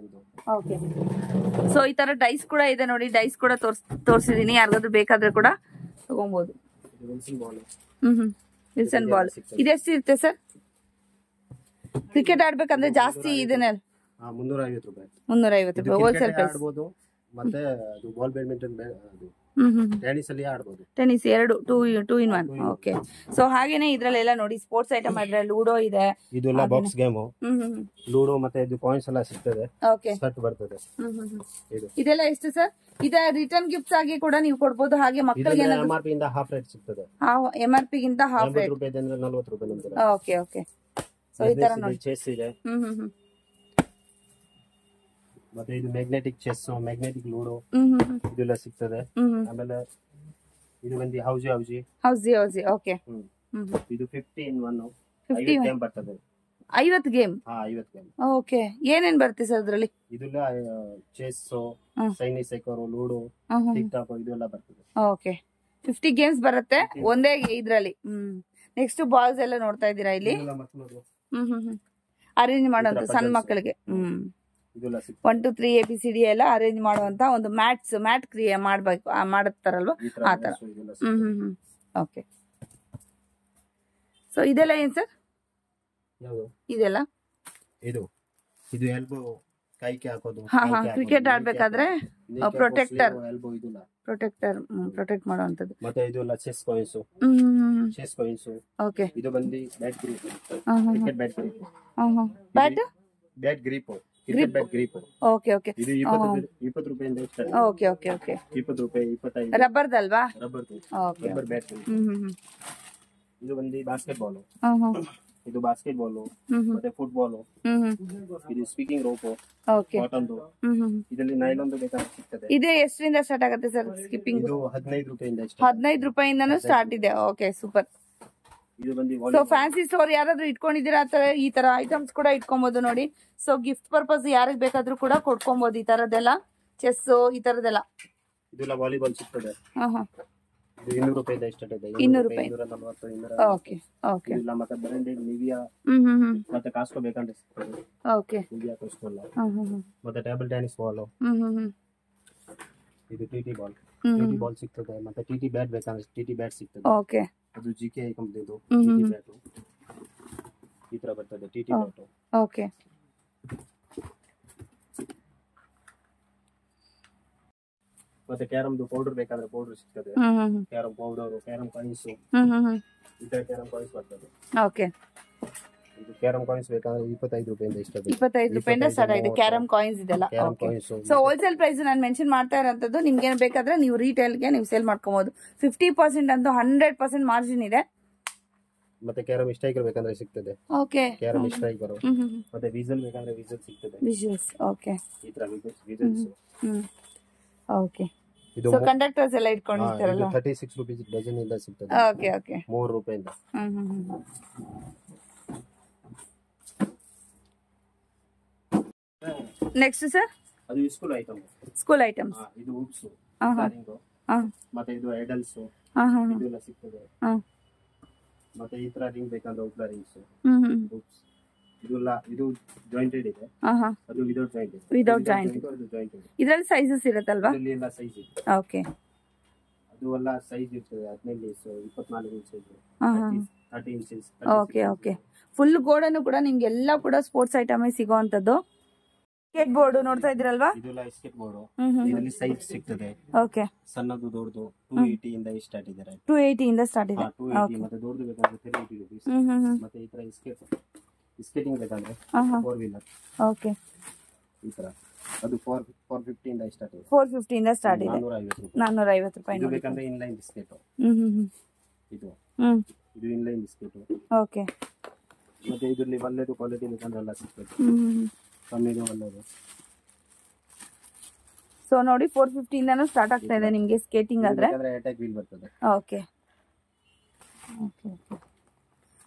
ಓಕೆ ಸೊ ಈ ತರ ಡೈಸ್ ಕೂಡ ಇದೆ ನೋಡಿ. ಡೈಸ್ ಕೂಡ ತೋರಿಸಿದೀನಿ, ಯಾರಿಗಾದ್ರೂ ಬೇಕಾದ್ರೆ ಕೂಡ ತಗೊಬಹುದು. ವಿಲ್ಸನ್ ಬಾಲ್ ಇದೆಷ್ಟು ಇರುತ್ತೆ ಸರ್? ಕ್ರಿಕೆಟ್ ಆಡ್ಬೇಕಂದ್ರೆ ಜಾಸ್ತಿ ಇದನ್ನೆಲ್ಲ 350 ರೂಪಾಯಿ. 350 ರೂಪಾಯಿ ಹೋಲ್ಸೇಲ್ ಪ್ರೈಸ್. ಮತ್ತೆ ಅದು ಬಾಲ್ ಬ್ಯಾಡ್ಮಿಂಟನ್ ಅದು ಟೆನ್ನಿಸ್ ಅಲ್ಲಿ ಆಡಬಹುದು. ಟೆನ್ನಿಸ್ ಎರಡು 2 in 1. ಓಕೆ ಸೊ ಹಾಗೇನೆ ಇದ್ರಲ್ಲೆಲ್ಲ ನೋಡಿ ಸ್ಪೋರ್ಟ್ಸ್ ಐಟಮ್ ಇದ್ರೆ ಲೂಡೋ ಇದೆ. ಇದೆಲ್ಲ ಬಾಕ್ಸ್ ಗೇಮ್ ಲೂಡೋ ಮತ್ತೆ ಇದು ಕಾಯಿನ್ಸ್ ಎಲ್ಲ ಸಿಗ್ತದೆ. ಓಕೆ ಸೆಟ್ ಬರ್ತದೆ. ಇದೆಲ್ಲ ಎಷ್ಟು ಸರ್? ಇದ ರಿಟರ್ನ್ ಗಿಫ್ಟ್ಸ್ ಆಗಿ ಕೂಡ ನೀವು ಕೊಡಬಹುದು. ಹಾಗೆ ಮಕ್ಕಳಿಗೆ MRP ಇಂದ ಹಾಫ್ ರೇಟ್ ಸಿಗ್ತದೆ. MRP ಗಿಂತ ಹಾಫ್ ರೇಟ್. 50 ರೂಪಾಯಿದಿಂದ 40 ರೂಪಾಯಿ ನಂತರ. ಓಕೆ ಓಕೆ ಸೊ ಈ ತರ ನೋಡಿ ಚೆಸ್ ಇದೆ. ಮತ್ತೆ ಇದು ಮ್ಯಾಗ್ನೆಟಿಕ್ ಚೆಸ್, ಮ್ಯಾಗ್ನೆಟಿಕ್ ಲೂಡೋ ಇದೆಲ್ಲ ಸಿಗ್ತದೆ. ಆಮೇಲೆ ಇದು ಬಂದು ಹೌಜಿ ಓಕೆ ಇದು 50 in 1 50 ಗೇಮ್ ಬರ್ತದೆ. 50 ಗೇಮ್. 50 ಗೇಮ್. ಓಕೆ ಏನೇನ್ ಬರುತ್ತೆ ಸರ್ ಅದ್ರಲ್ಲಿ? ಇದೆಲ್ಲ ಚೆಸ್, ಸೈನಿಸ್ ಸೈಕರ್, ಲೂಡೋ, ಟಿಕ್ ಟಾಕ್ ಇದೆಲ್ಲ ಬರ್ತದೆ. ಓಕೆ 50 ಗೇಮ್ಸ್ ಬರುತ್ತೆ ಒಂದೇ ಇದ್ರಲ್ಲಿ. ನೆಕ್ಸ್ಟ್ ಬಾಲ್ಸ್ ಎಲ್ಲ ನೋಡ್ತಾ ಇದ್ದೀರಾ ಇಲ್ಲಿ. ಅರೇಂಜ್ ಮಾಡೋದು ಸಣ್ಣ ಮಕ್ಕಳಿಗೆ 1 to 3 ABCD ಎಲ್ಲ ಅರೇಂಜ್ ಮಾಡುವಂತ ಒಂದು ಮ್ಯಾಟ್ ಕ್ರಿಯೇಟ್ ಮಾಡ್ಬೇಕು ಮಾಡುತ್ತಾರಲ್ವಾ ಆ ತರ. ಓಕೆ ಸೊ ಇದೆಲ್ಲ ಏನ್ ಸರ್? ಇದೆಲ್ಲ ಇದು ಎಲ್ಬೋ ಕೈಗೆ ಹಾಕೋದು. ಕ್ರಿಕೆಟ್ ಆಡ್ಬೇಕಾದ್ರೆ ಪ್ರೊಟೆಕ್ಟ್ ಮಾಡುವಂತದ್ದು. ಮತ್ತೆ ಇದು ಚೆಸ್ ಕಾಯಿನ್ಸ್. ಓಕೆ ಇದು ಬಂದು bat grip. Cricket bat grip. Okay okay ಇದು 20 ರೂಪಾಯಿಂದ ಸ್ಟಾರ್ಟ್. ಓಕೆ ಓಕೆ ಓಕೆ 20 ರೂಪಾಯಿ 25. ರಬ್ಬರ್ದಲ್ವಾ? Okay rubber bat. ಇದು ಬಂದು ಬಾಸ್ಕೆಟ್ ಬಾಲ್ ಮತ್ತೆ ಫುಟ್ಬಾಲ್. ಇದು ಸ್ಪೀಕಿಂಗ್ ರೋಪ್. ಓಕೆ ಕಾಟನ್ ಇದರಲ್ಲಿ ನೈಲಾನ್ ಬೇಕಾದ್ರೆ ಸಿಗ್ತದೆ. ಇದು ಎಷ್ಟರಿಂದ ಸ್ಟಾರ್ಟ್ ಆಗುತ್ತೆ ಸರ್ ಸ್ಕಿಪ್ಪಿಂಗ್? ಇದು 15 ರೂಪಾಯಿಂದ 15 ರೂಪಾಯಿಂದನೂ ಸ್ಟಾರ್ಟ್ ಇದೆ. Okay super. ಇದು ಬಂದು ಸೊ ಫ್ಯಾನ್ಸಿ ಸ್ಟೋರ್ ಯಾರಾದ್ರೂ ಇಟ್ಕೊಂಡಿದ್ದೀರಾ ಈ ತರ ಐಟಮ್ಸ್ ಕೂಡ ಇಟ್ಕೊಬಹುದು ನೋಡಿ. ಸೊ ಗಿಫ್ಟ್ ಪರ್ಪಸ್ ಯಾರಿಗ್ ಬೇಕಾದ್ರೂ ಕೂಡ ಕೊಡ್ಕೊಬಹುದು ಈ ತರದೆಲ್ಲ. ಚೆಸ್ ಈ ತರದೆಲ್ಲ. ಇದೆಲ್ಲ ವಾಲಿಬಾಲ್ ಸಿಗ್ತದೆ. ಇದು 200 ರೂಪಾಯಿಂದ ಸ್ಟಾರ್ಟ್ ಇದೆ. 200 ರೂಪಾಯಿ. 240. ಓಕೆ ಓಕೆ ಇಲ್ಲ ಮತ್ತೆ ಬ್ರಾಂಡೆಡ್ ನಿವಿಯಾ ಮತ್ತೆ ಕಾಸ್ಕೋ ಬೇಕಂದ್ರೆ ಸಿಗ್ತದೆ. ಓಕೆ ನಿವಿಯಾ ಕಾಸ್ಕೋ ಅಲ್ಲ. ಮತ್ತೆ ಟೇಬಲ್ ಟೆನ್ನಿಸ್ ಬಾಲ್. ಇದು ಟಿಟಿ ಬಾಲ್ ಸಿಗ್ತದೆ. ಮತ್ತೆ ಟಿಟಿ ಬ್ಯಾಟ್ ಬೇಕಂದ್ರೆ ಟಿಟಿ ಬ್ಯಾಟ್ ಸಿಗ್ತದೆ. ಓಕೆ ಅದು ಜಿಕೆ ಕಂಪನಿದು ಟಿಟಿ ಬ್ಯಾಟ್ ಈ ತರ ಬರ್ತದೆ. TT bat. ಓಕೆ ಮತ್ತೆ ಕ್ಯಾರಮ್ದು ಪೌಡರ್ ಬೇಕಾದ್ರೆ ಪೌಡರ್ ಸಿಗ್ತದೆ. ಕ್ಯಾರಮ್ ಪೌಡರ್, ಕ್ಯಾರಮ್ ಕಾಯಿನ್ಸ್ ಇದರ ಕ್ಯಾರಮ್ ಕಾಯಿನ್ಸ್ ಬರ್ತದೆ. ಓಕೆ ಇದು ಕ್ಯಾರಮ್ ಕಾಯಿನ್ಸ್ ಬೇಕಾದ್ರೆ 25 ರೂಪಾಯಿಂದ ಸ್ಟಾರ್ಟ್. 25 ರೂಪಾಯಿಂದ ಸ್ಟಾರ್ಟ್ ಆಗಿದೆ ಕ್ಯಾರಮ್ ಕಾಯಿನ್ಸ್ ಇದೆಲ್ಲ. ಸೊ ಹೋಲ್ಸೇಲ್ ಪ್ರೈಸ್ ನಾನು ಮೆನ್ಷನ್ ಮಾಡ್ತಾ ಇರೋಂಥದ್ದು. ನಿಮ್ಗೆ ಬೇಕಾದ್ರೆ ನೀವು ರಿಟೇಲ್ಗೆ ನೀವು ಸೇಲ್ ಮಾಡ್ಕೋಬಹುದು. 50% ಅಂತೂ 100% ಮಾರ್ಜಿನ್ ಇದೆ. ಮತ್ತೆ ಕ್ಯಾರಮ್ ಸ್ಟ್ರೈಕರ್ ಬೇಕಂದ್ರೆ ಸಿಗ್ತದೆ. Okay carrom striker. ಮತ್ತೆ ವಿಸಲ್ ಬೇಕಂದ್ರೆ ವಿಸಲ್ ಸಿಗ್ತದೆ. ವಿಜುವಲ್ಸ್ ಓಕೆ ಈ ತರ ವಿಸಲ್ಸ್. ಓಕೆ ಸೊ ಕಂಡಕ್ಟರ್ಸ್ ಎಲ್ಲ ಇಟ್ಕೊಂಡಿರ್ತಾರಲ್ಲ. 36 ರೂಪೀಸ್ ಡಜನ್ ಇಂದ ಸಿಗ್ತದೆ. ಓಕೆ ಓಕೆ 3 ರೂಪಾಯಿಂದ. ನೆಕ್ಸ್ಟ್ ಸರ್ ಅದು ಸ್ಕೂಲ್ ಐಟಮ್ಸ್. ಇದು ಉಪ್ಸ್ ಮತ್ತೆ ಇದು ಐಡಲ್ಸ್ ಇದೆಲ್ಲ ಸಿಗ್ತದೆ. ಮತ್ತೆ ಈ ತರ ರಿಂಗ್ ಬೇಕಂದ್ರೆ ಉಪ್ಲ ರಿಂಗ್ಸ್ ಉಪ್ಸ್ ಇದು ಜಾಯಿಂಟೆಡ್ ಇದೆ. ಅದು ವಿದೌಟ್ ಜಾಯಿಂಟ್. ಇದರಲ್ಲಿ ಸೈಜಸ್ ಇರುತ್ತಲ್ವಾ? ಇದರಲ್ಲಿ ಎಲ್ಲ ಸೈಜ್ ಇದೆ. ಓಕೆ ಅದು ಎಲ್ಲ ಸೈಜ್ ಇರ್ತದೆ. 15 inch 24 inch 30 inches. Okay okay full ಗೋಡನ್ನು ಕೂಡ ನಿಮ್ಗೆ ಎಲ್ಲ ಕೂಡ ಸ್ಪೋರ್ಟ್ಸ್ ಐಟಮ್ ಸಿಗುವಂತದ್ದು. ಸ್ಕೇಟ್ ಬೋರ್ಡ್ ನೋಡ್ತಾ ಇದ್ರಲ್ವಾ? ಇದೆಲ್ಲ ಸ್ಕೇಟ್ ಬೋರ್ಡ್. ಇದರಲ್ಲಿ ಸೈಜ್ ಸಿಗ್ತದೆ. ಓಕೆ ಸಣ್ಣದು ದೊಡ್ಡದು 280 ಇಂದ ಸ್ಟಾರ್ಟ್ ಇದೆ. 280 ಇಂದ ಸ್ಟಾರ್ಟ್ ಇದೆ. 280 ಮತ್ತೆ ದೊಡ್ಡದು ಬೇಕಂದ್ರೆ 380 ರೂಪೀಸ್. ಮತ್ತೆ ಈ ತರ ಸ್ಕೇಟಿಂಗ್ ಬೇಕಂದ್ರೆ 4 ವೀಲರ್. ಓಕೆ ಈ ತರ ಅದು 450 ಇಂದ ಸ್ಟಾರ್ಟ್ ಇದೆ. 450 ಇಂದ ಸ್ಟಾರ್ಟ್ ಇದೆ. 450 ರೂಪಾಯಿ. ಇದು ಬೇಕಂದ್ರೆ ಇನ್ಲೈನ್ ಬಿಸ್ಕೆಟ್. ಇದು ಇನ್ಲೈನ್ ಬಿಸ್ಕೆಟ್. ಓಕೆ ಮತ್ತೆ ಇದರಲ್ಲಿ ಒಳ್ಳೆದು ಕ್ವಾಲಿಟಿ ಬೇಕಂದ್ರೆ ಎಲ್ಲ ಸಿಗ್ತದೆ. ಕಮ್ಮಿದು ಒಳ್ಳೆದು. ಸೊ ನೋಡಿ 450 ಇಂದಾನು ಸ್ಟಾರ್ಟ್ ಆಗ್ತಾ ಇದೆ ನಿಮ್ಗೆ ಸ್ಕೇಟಿಂಗ್ ಆದ್ರೆ. ಅಟ್ಯಾಕ್ ವೀಲ್ ಬರ್ತದೆ. Okay okay okay.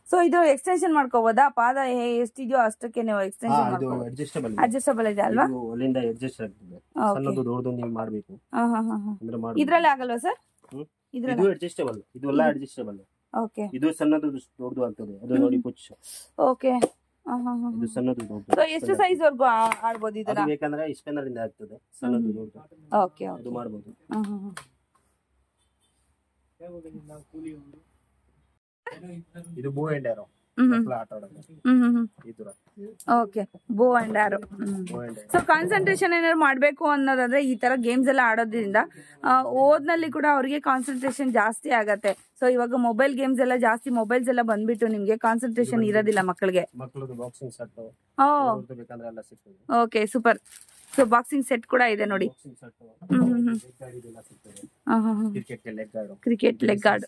ಸೊ ಇದು ಎಕ್ಸ್ಟೆನ್ಷನ್ ಮಾಡ್ಕೋಬೋದಾ? ಪಾದ ಎಷ್ಟಿದೆಯೋ ಅಷ್ಟಕ್ಕೆ ನೀವು ಎಕ್ಸ್ಟೆನ್ಷನ್ ಮಾಡ್ಕೋಬಹುದು. ಅಡ್ಜಸ್ಟಬಲ್ ಇದೆ ಅಲ್ವಾ? ಅಲ್ಲಿಂದ ಅಡ್ಜಸ್ಟ್ ಆಗ್ತದೆ. ಸಣ್ಣದು ದೊಡ್ಡದು ನೀವು ಮಾಡಬೇಕು ಅಂದ್ರೆ ಮಾಡಿ. ಇದ್ರಲ್ಲಿ ಆಗಲ್ವಾ ಸರ್? ಇದು ಅಡ್ಜಸ್ಟಬಲ್, ಇದು ಎಲ್ಲ ಅಡ್ಜಸ್ಟಬಲ್. ಓಕೆ. ಇದು ಸಣ್ಣದು ದೊಡ್ಡದು ಆಗ್ತದೆ. ಅದು ನೋಡಿ ಪುಚ್. ಓಕೆ. ಇದು ಸಣ್ಣದು ದೊಡ್ಡದು. ಸೊ ಎಷ್ಟು ಸೈಜ್ ವರ್ಗೂ ಆಡಬಹುದು ಇದನ್ನ? ಅದು ಬೇಕಂದ್ರೆ ಸ್ಪೆನ್ನರ್ ಇಂದ ಆಗ್ತದೆ. ಸಣ್ಣದು ದೊಡ್ಡದು. ಓಕೆ. ಅದು ಮಾಡಬಹುದು. ಇದು ಬೋ ಅಂಡ್ ಆರೋ. ಆಟ ಆಡೋದು ಈ ತರ. ಓಕೆ. ಬೋ ಅಂಡ್ ಆರೋ. ಸೊ ಕಾನ್ಸಂಟ್ರೇಷನ್ ಏನಾದ್ರು ಮಾಡ್ಬೇಕು ಅನ್ನೋದಾದ್ರೆ ಈ ತರ ಗೇಮ್ಸ್ ಎಲ್ಲ ಆಡೋದ್ರಿಂದ ಓದ್ನಲ್ಲಿ ಕೂಡ ಅವ್ರಿಗೆ ಕಾನ್ಸಂಟ್ರೇಷನ್ ಜಾಸ್ತಿ ಆಗತ್ತೆ. ಸೊ ಇವಾಗ ಮೊಬೈಲ್ ಗೇಮ್ಸ್ ಎಲ್ಲ ಜಾಸ್ತಿ, ಮೊಬೈಲ್ಸ್ ಎಲ್ಲ ಬಂದ್ಬಿಟ್ಟು ನಿಮ್ಗೆ ಕಾನ್ಸಂಟ್ರೇಷನ್ ಇರೋದಿಲ್ಲ ಮಕ್ಕಳಿಗೆ. Okay super. So boxing set ಕೂಡ ಇದೆ ನೋಡಿ. Cricket leg guard.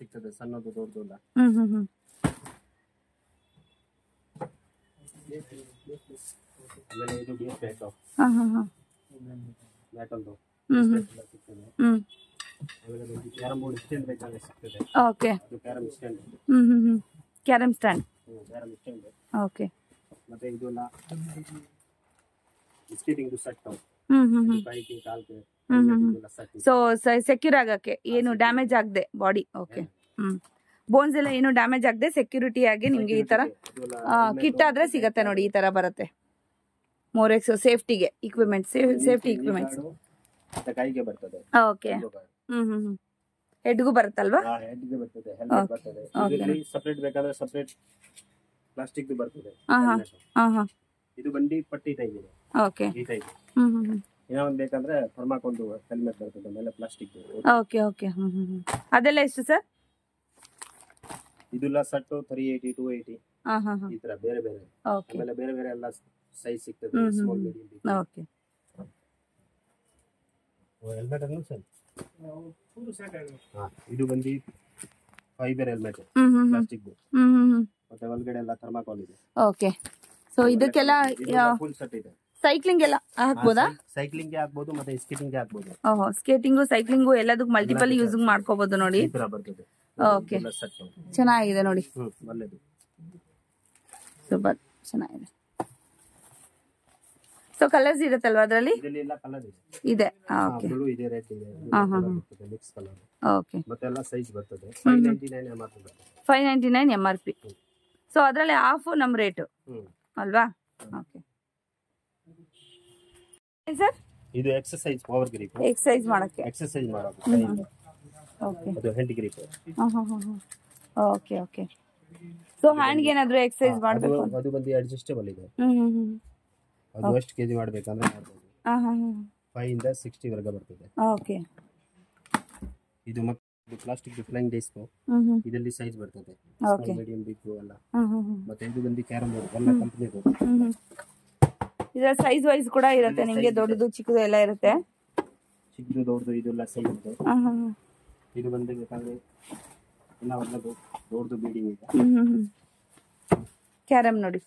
Okay. Carrom stand. Okay. ಮತ್ತೆ ಇದು ಸ್ಕೇಟಿಂಗ್ ಸೆಟ್. ಸೊ ಸೆಕ್ಯೂರ್ ಆಗಕ್ಕೆ, ಏನು ಡ್ಯಾಮೇಜ್ ಆಗದೆ ಬಾಡಿ. ಓಕೆ. ಬೋನ್ಸ್ ಎಲ್ಲ ಏನು ಡ್ಯಾಮೇಜ್ ಆಗದೆ ಸೆಕ್ಯೂರಿಟಿ ಆಗಿ ನಿಮ್ಗೆ ಈ ತರ ಕಿಟ್ ಆದ್ರೆ ಸಿಗತ್ತೆ ನೋಡಿ. ಈ ತರ ಬರುತ್ತೆ ಮೋರೆಕ್ಸ್ ಸೇಫ್ಟಿಗೆ ಇಕ್ವಿಪ್ಮೆಂಟ್, ಸೇಫ್ಟಿ ಇಕ್ವಿಪ್ಮೆಂಟ್ಸ್. ಓಕೆ. ಹೆಡ್ಗೂ ಬರುತ್ತಲ್ವಾ? ಸಪರೇಟ್ ಬೇಕಾದ್ರೆ ಸಪರೇಟ್ ಪ್ಲಾಸ್ಟಿಕ್ ಬರ್ತದೆ. ಇದು ಬಂಡಿ ಪಟ್ಟಿ ಟೈಪ್ ಇದೆ. ಓಕೆ. ಈ ಟೈಪ್. ಇನ್ನೊಂದು ಬೇಕಂದ್ರೆ ಥರ್ಮಾಕೊಂದು ಹೆಲ್ಮೆಟ್ ಬರ್ತದೆ ಮೇಲೆ ಪ್ಲಾಸ್ಟಿಕ್. Okay okay. ಅದೆಲ್ಲ ಎಷ್ಟು ಸರ್? ಇದೆಲ್ಲ ಸೆಟ್ 380 280 ಈ ತರ ಬೇರೆ ಬೇರೆ. ಆಮೇಲೆ ಬೇರೆ ಬೇರೆ ಎಲ್ಲ ಸೈಜ್ ಸಿಗ್ತದೆ. Small medium. ಓಕೆ. ಹೆಲ್ಮೆಟ್ ಅನ್ನು ಸರ್ ಇದು ಬಂದು ಫೈಬರ್ ಹೆಲ್ಮೆಟ್ ಪ್ಲಾಸ್ಟಿಕ್. ಮತ್ತೆ ಒಳಗಡೆ ಎಲ್ಲ ಥರ್ಮಾಕೋಲ್ ಇದೆ. ಓಕೆ. ಸೊ ಇದಕ್ಕೆಲ್ಲ ಫುಲ್ ಸೆಟ್ ಇದೆ. ಸೈಕ್ಲಿಂಗ್ ಎಲ್ಲ ಹಾಕ್ಬೋದಾ? ಸೈಕ್ಲಿಂಗ್ ಗೆ ಹಾಕ್ಬೋದು, ಮತ್ತೆ ಸ್ಕೇಟಿಂಗ್ ಗೆ ಹಾಕ್ಬೋದು. ಓಹೋ, ಸ್ಕೇಟಿಂಗು ಸೈಕ್ಲಿಂಗು ಎಲ್ಲದಕ್ಕೂ ಮಲ್ಟಿಪಲ್ ಯೂಸ್ ಮಾಡ್ಕೋಬಹುದು ನೋಡಿ. ಈ ತರ ಬರ್ತದೆ. ಓಕೆ. ಚೆನ್ನಾಗಿದೆ ನೋಡಿ. ಒಳ್ಳೆದು. ಸೂಪರ್, ಚೆನ್ನಾಗಿದೆ. ಸೊ ಕಲರ್ಸ್ ಇರುತ್ತಲ್ವಾ ಅದರಲ್ಲಿ? ಇದರಲ್ಲಿ ಎಲ್ಲ ಕಲರ್ ಇದೆ. ಓಕೆ. ಬ್ಲೂ ಇದೆ, ರೆಡ್ ಇದೆ, ಮಿಕ್ಸ್ ಕಲರ್. ಓಕೆ. ಮತ್ತೆ ಎಲ್ಲ ಸೈಜ್ ಬರ್ತದೆ. 599 MRP ಬರ್ತದೆ. 599 MRP. ಸೊ ಅದರಲ್ಲಿ ಹಾಫ್ ನಮ್ಮ ರೇಟ್ ಅಲ್ವಾ? Okay sir. ಇದು ಎಕ್ಸರ್ಸೈಜ್ ಪವರ್ ಗ್ರಿಪ್. ಎಕ್ಸರ್ಸೈಜ್ ಮಾಡಕ್ಕೆ, ಎಕ್ಸರ್ಸೈಜ್ ಮಾಡೋದು. ಓಕೆ. ಅದು hand grip. Okay okay. So hand ಗೆ ಏನಾದರೂ ಎಕ್ಸರ್ಸೈಜ್ ಮಾಡಬೇಕು? ಅದು ಬಂದು ಅಡ್ಜಸ್ಟಬಲ್ ಇದೆ. ಅದು ಎಷ್ಟು ಕೆಜಿ ಮಾಡಬೇಕಂದ್ರೆ ಮಾಡಬಹುದು. 5 ಇಂದ 60 ವರೆಗೆ ಬರ್ತದೆ. ಓಕೆ. ಇದು ಪ್ಲಾಸ್ಟಿಕ್ ಫ್ಲೈಂಗ್ ಡಿಸ್ಕ್. ಇದರಲ್ಲಿ ಸೈಜ್ ಬರ್ತದೆ. ಓಕೆ. ಮೀಡಿಯಂ ಬಿಗ್ ಎಲ್ಲ. ಮತ್ತೆ ಇದು ಬಂದು ಕ್ಯಾರಮ್ ಬೋರ್ಡ್ ಎಲ್ಲ ಕಂಪನಿದು. ಇದರ ಸೈಜ್ ವೈಸ್ ಕೂಡ ಇರುತ್ತೆ ನಿಮಗೆ, ದೊಡ್ಡದು ಚಿಕ್ಕದು ಎಲ್ಲ ಇರುತ್ತೆ. ಚಿಕ್ಕದು ದೊಡ್ಡದು ಇದೆಲ್ಲ ಸೈಜ್ ಇದೆ. ಇದು ಬಂದು ಬೇಕಾದ್ರೆ ಎಲ್ಲ ಒಳ್ಳೆದು ದೊಡ್ಡದು ಬಿಲ್ಡಿಂಗ್ ಇದೆ. ಕ್ಯಾರಮ್ ನೋಡಿ.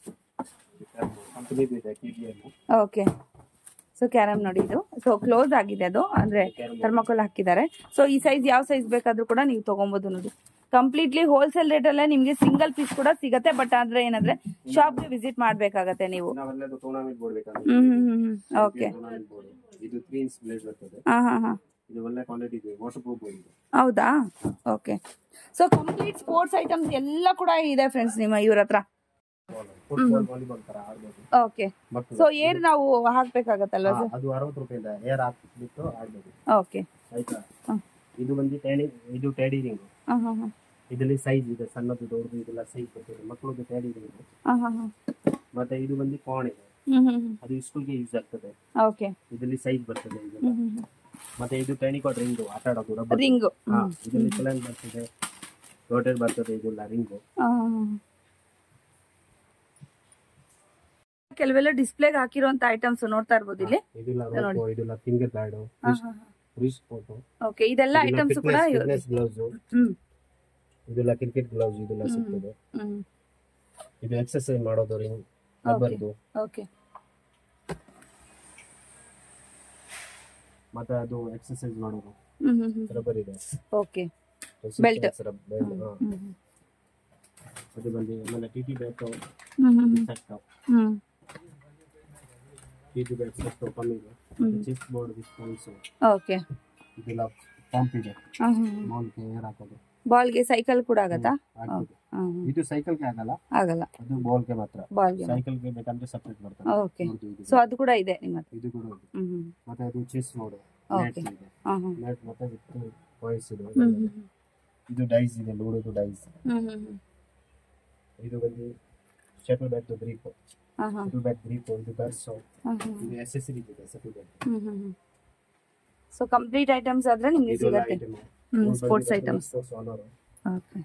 ಕಂಪನಿದು ಇದೆ KBL. ಓಕೆ. ಸೊ ಕ್ಯಾರಮ್ ನೋಡಿ, ಇದು ಸೊ ಕ್ಲೋಸ್ ಆಗಿದೆ, ಅದು ಅಂದ್ರೆ ಥರ್ಮಾಕೋಲ್ ಹಾಕಿದ್ದಾರೆ. ಸೊ ಈ ಸೈಜ್ ಯಾವ ಸೈಜ್ ಬೇಕಾದ್ರೂ ಕೂಡ ನೀವು ತಗೊಬಹುದು ನೋಡಿ. ಕಂಪ್ಲೀಟ್ಲಿ ಹೋಲ್ಸೇಲ್ ರೇಟ್ ಅಲ್ಲೇ ನಿಮ್ಗೆ ಸಿಂಗಲ್ ಪೀಸ್ ಕೂಡ ಸಿಗತ್ತೆ. ಬಟ್ ಆದ್ರೆ ಏನಂದ್ರೆ ಶಾಪ್ ಗೆ ವಿಸಿಟ್ ಮಾಡ್ಬೇಕಾಗತ್ತೆ ನೀವು. ಓಕೆ. ಇದು 3 ಇಂಚ್ ಬ್ಲೇಡ್ ಬರ್ತದೆ. ಇದು ಒಳ್ಳೆ ಕ್ವಾಲಿಟಿ ಇದೆ, ವಾಟರ್ ಪ್ರೂಫ್ ಬೋರ್ಡ್ ಇದೆ. ಹೌದಾ? Okay. So complete sports items ಎಲ್ಲ ಕೂಡ ಇದೆ ಫ್ರೆಂಡ್ಸ್ ನಿಮ್ಮ ಇವ್ರ ಹತ್ರ. ಓಕೆ. ಸೊ ಏರ್ ನಾವು ಹಾಕ್ಬೇಕಾಗತ್ತಲ್ವಾ ಸರ್? ಅದು 60 ರೂಪಾಯಿಂದ ಏರ್ ಹಾಕ್ಬಿಟ್ಟು ಆಡ್ಬೋದು. ಓಕೆ. ಆಯ್ತಾ? ಇದು ಬಂದು ಇದು ಟ್ಯಾಡಿ ರಿಂಗ್. ಇದರಲ್ಲಿ ಸೈಜ್ ಇದೆ, ಸಣ್ಣದು ದೊಡ್ಡದು ಇದೆಲ್ಲ ಸೈಜ್ ಬರ್ತದೆ. ಮಕ್ಕಳದ್ದು ಟ್ಯಾಡಿ ರಿಂಗ್. ಮತ್ತೆ ಇದು ಬಂದು ಕಾಣ್ ಇದೆ, ಅದು ಸ್ಕೂಲ್ಗೆ ಯೂಸ್ ಆಗ್ತದೆ. ಓಕೆ. ಇದರಲ್ಲಿ ಸೈಜ್ ಬರ್ತದೆ ಇದೆಲ್ಲ. ಮತ್ತೆ ಇದು ಟೆನಿಕಾಟ್ ರಿಂಗ್, ಆಟ ಆಡೋದು ರಬ್ಬರ್ ರಿಂಗ್. ಇದರಲ್ಲಿ ಪ್ಲಾನ್ ಬರ್ತದೆ, ರೋಟೇಟ್ ಬರ್ತದೆ, ಇದೆಲ್ಲ ರಿಂಗ್. ಕೆಲವೆಲ್ಲ ಡಿಸ್ಪ್ಲೇಗೆ ಹಾಕಿರುವಂತ ಐಟಮ್ಸ್ ನೋಡ್ತಾ ಇರಬಹುದು ಇಲ್ಲಿ. ಇದೆಲ್ಲ finger pad, wrist photo. Okay. ಇದೆಲ್ಲ ಐಟಮ್ಸ್ ಕೂಡ ಫಿಟ್ನೆಸ್ ಗ್ಲೌಸ್, ಇದೆಲ್ಲ ಕ್ರಿಕೆಟ್ ಗ್ಲೌಸ್ ಇದೆಲ್ಲ ಸಿಗ್ತದೆ. ಇದು ಎಕ್ಸರ್ಸೈಸ್ ಮಾಡೋದು ರಿಂಗ್ ರಬ್ಬರ್ದು. ಓಕೆ. ಮತ್ತೆ ಅದು ಎಕ್ಸರ್ಸೈಸ್ ಮಾಡೋದು ರಬ್ಬರ್ ಇದೆ. ಓಕೆ ಬೆಲ್ಟ್ ಅದು ಬಂದು ಆಮೇಲೆ T bat set T bat set ಕಮ್ಮಿ ಇದೆ. ಚೆಸ್ ಬೋರ್ಡ್ ವಿತ್ ಓಕೆ ಇದೆಲ್ಲ ಪಂಪ್ ಇದೆ. ಬಾಲ್ಗೆ ಏರ್ ಹಾಕೋದು. ಬಾಲ್ಗೆ ಸೈಕಲ್ ಕೂಡ ಆಗತ್ತಾ? ಇದು ಸೈಕಲ್ಗೆ ಆಗಲ್ಲ, ಅದು ಬಾಲ್ಗೆ ಮಾತ್ರ. ಸೈಕಲ್ಗೆ ಬೇಕಂದ್ರೆ ಸಪರೇಟ್ ಬರ್ತದೆ. ಓಕೆ, ಸೊ ಅದು ಕೂಡ ಇದೆ ನಿಮ್ಮ ಹತ್ರ? ಇದು ಕೂಡ ಇದೆ. ಮತ್ತೆ ಅದು ಚೆಸ್ ಬೋರ್ಡ್ ನೆಟ್ ಇದೆ. ನೆಟ್ ಮತ್ತೆ ವಿತ್ ಕಾಯಿನ್ಸ್ ಇದೆ. ಇದು ಡೈಸ್ ಇದೆ, ಲೂಡೋದು ಡೈಸ್. ಇದು ಬಂದು shuttle bat grip, shuttle bat grip, ಇದು ಬರ್ಸೋ, ಇದು ಅಸೆಸರಿ ಇದೆ shuttle bat. So complete items ಆದ್ರೆ ನಿಮಗೆ ಸಿಗುತ್ತೆ. Sports items. Sports honour. Okay.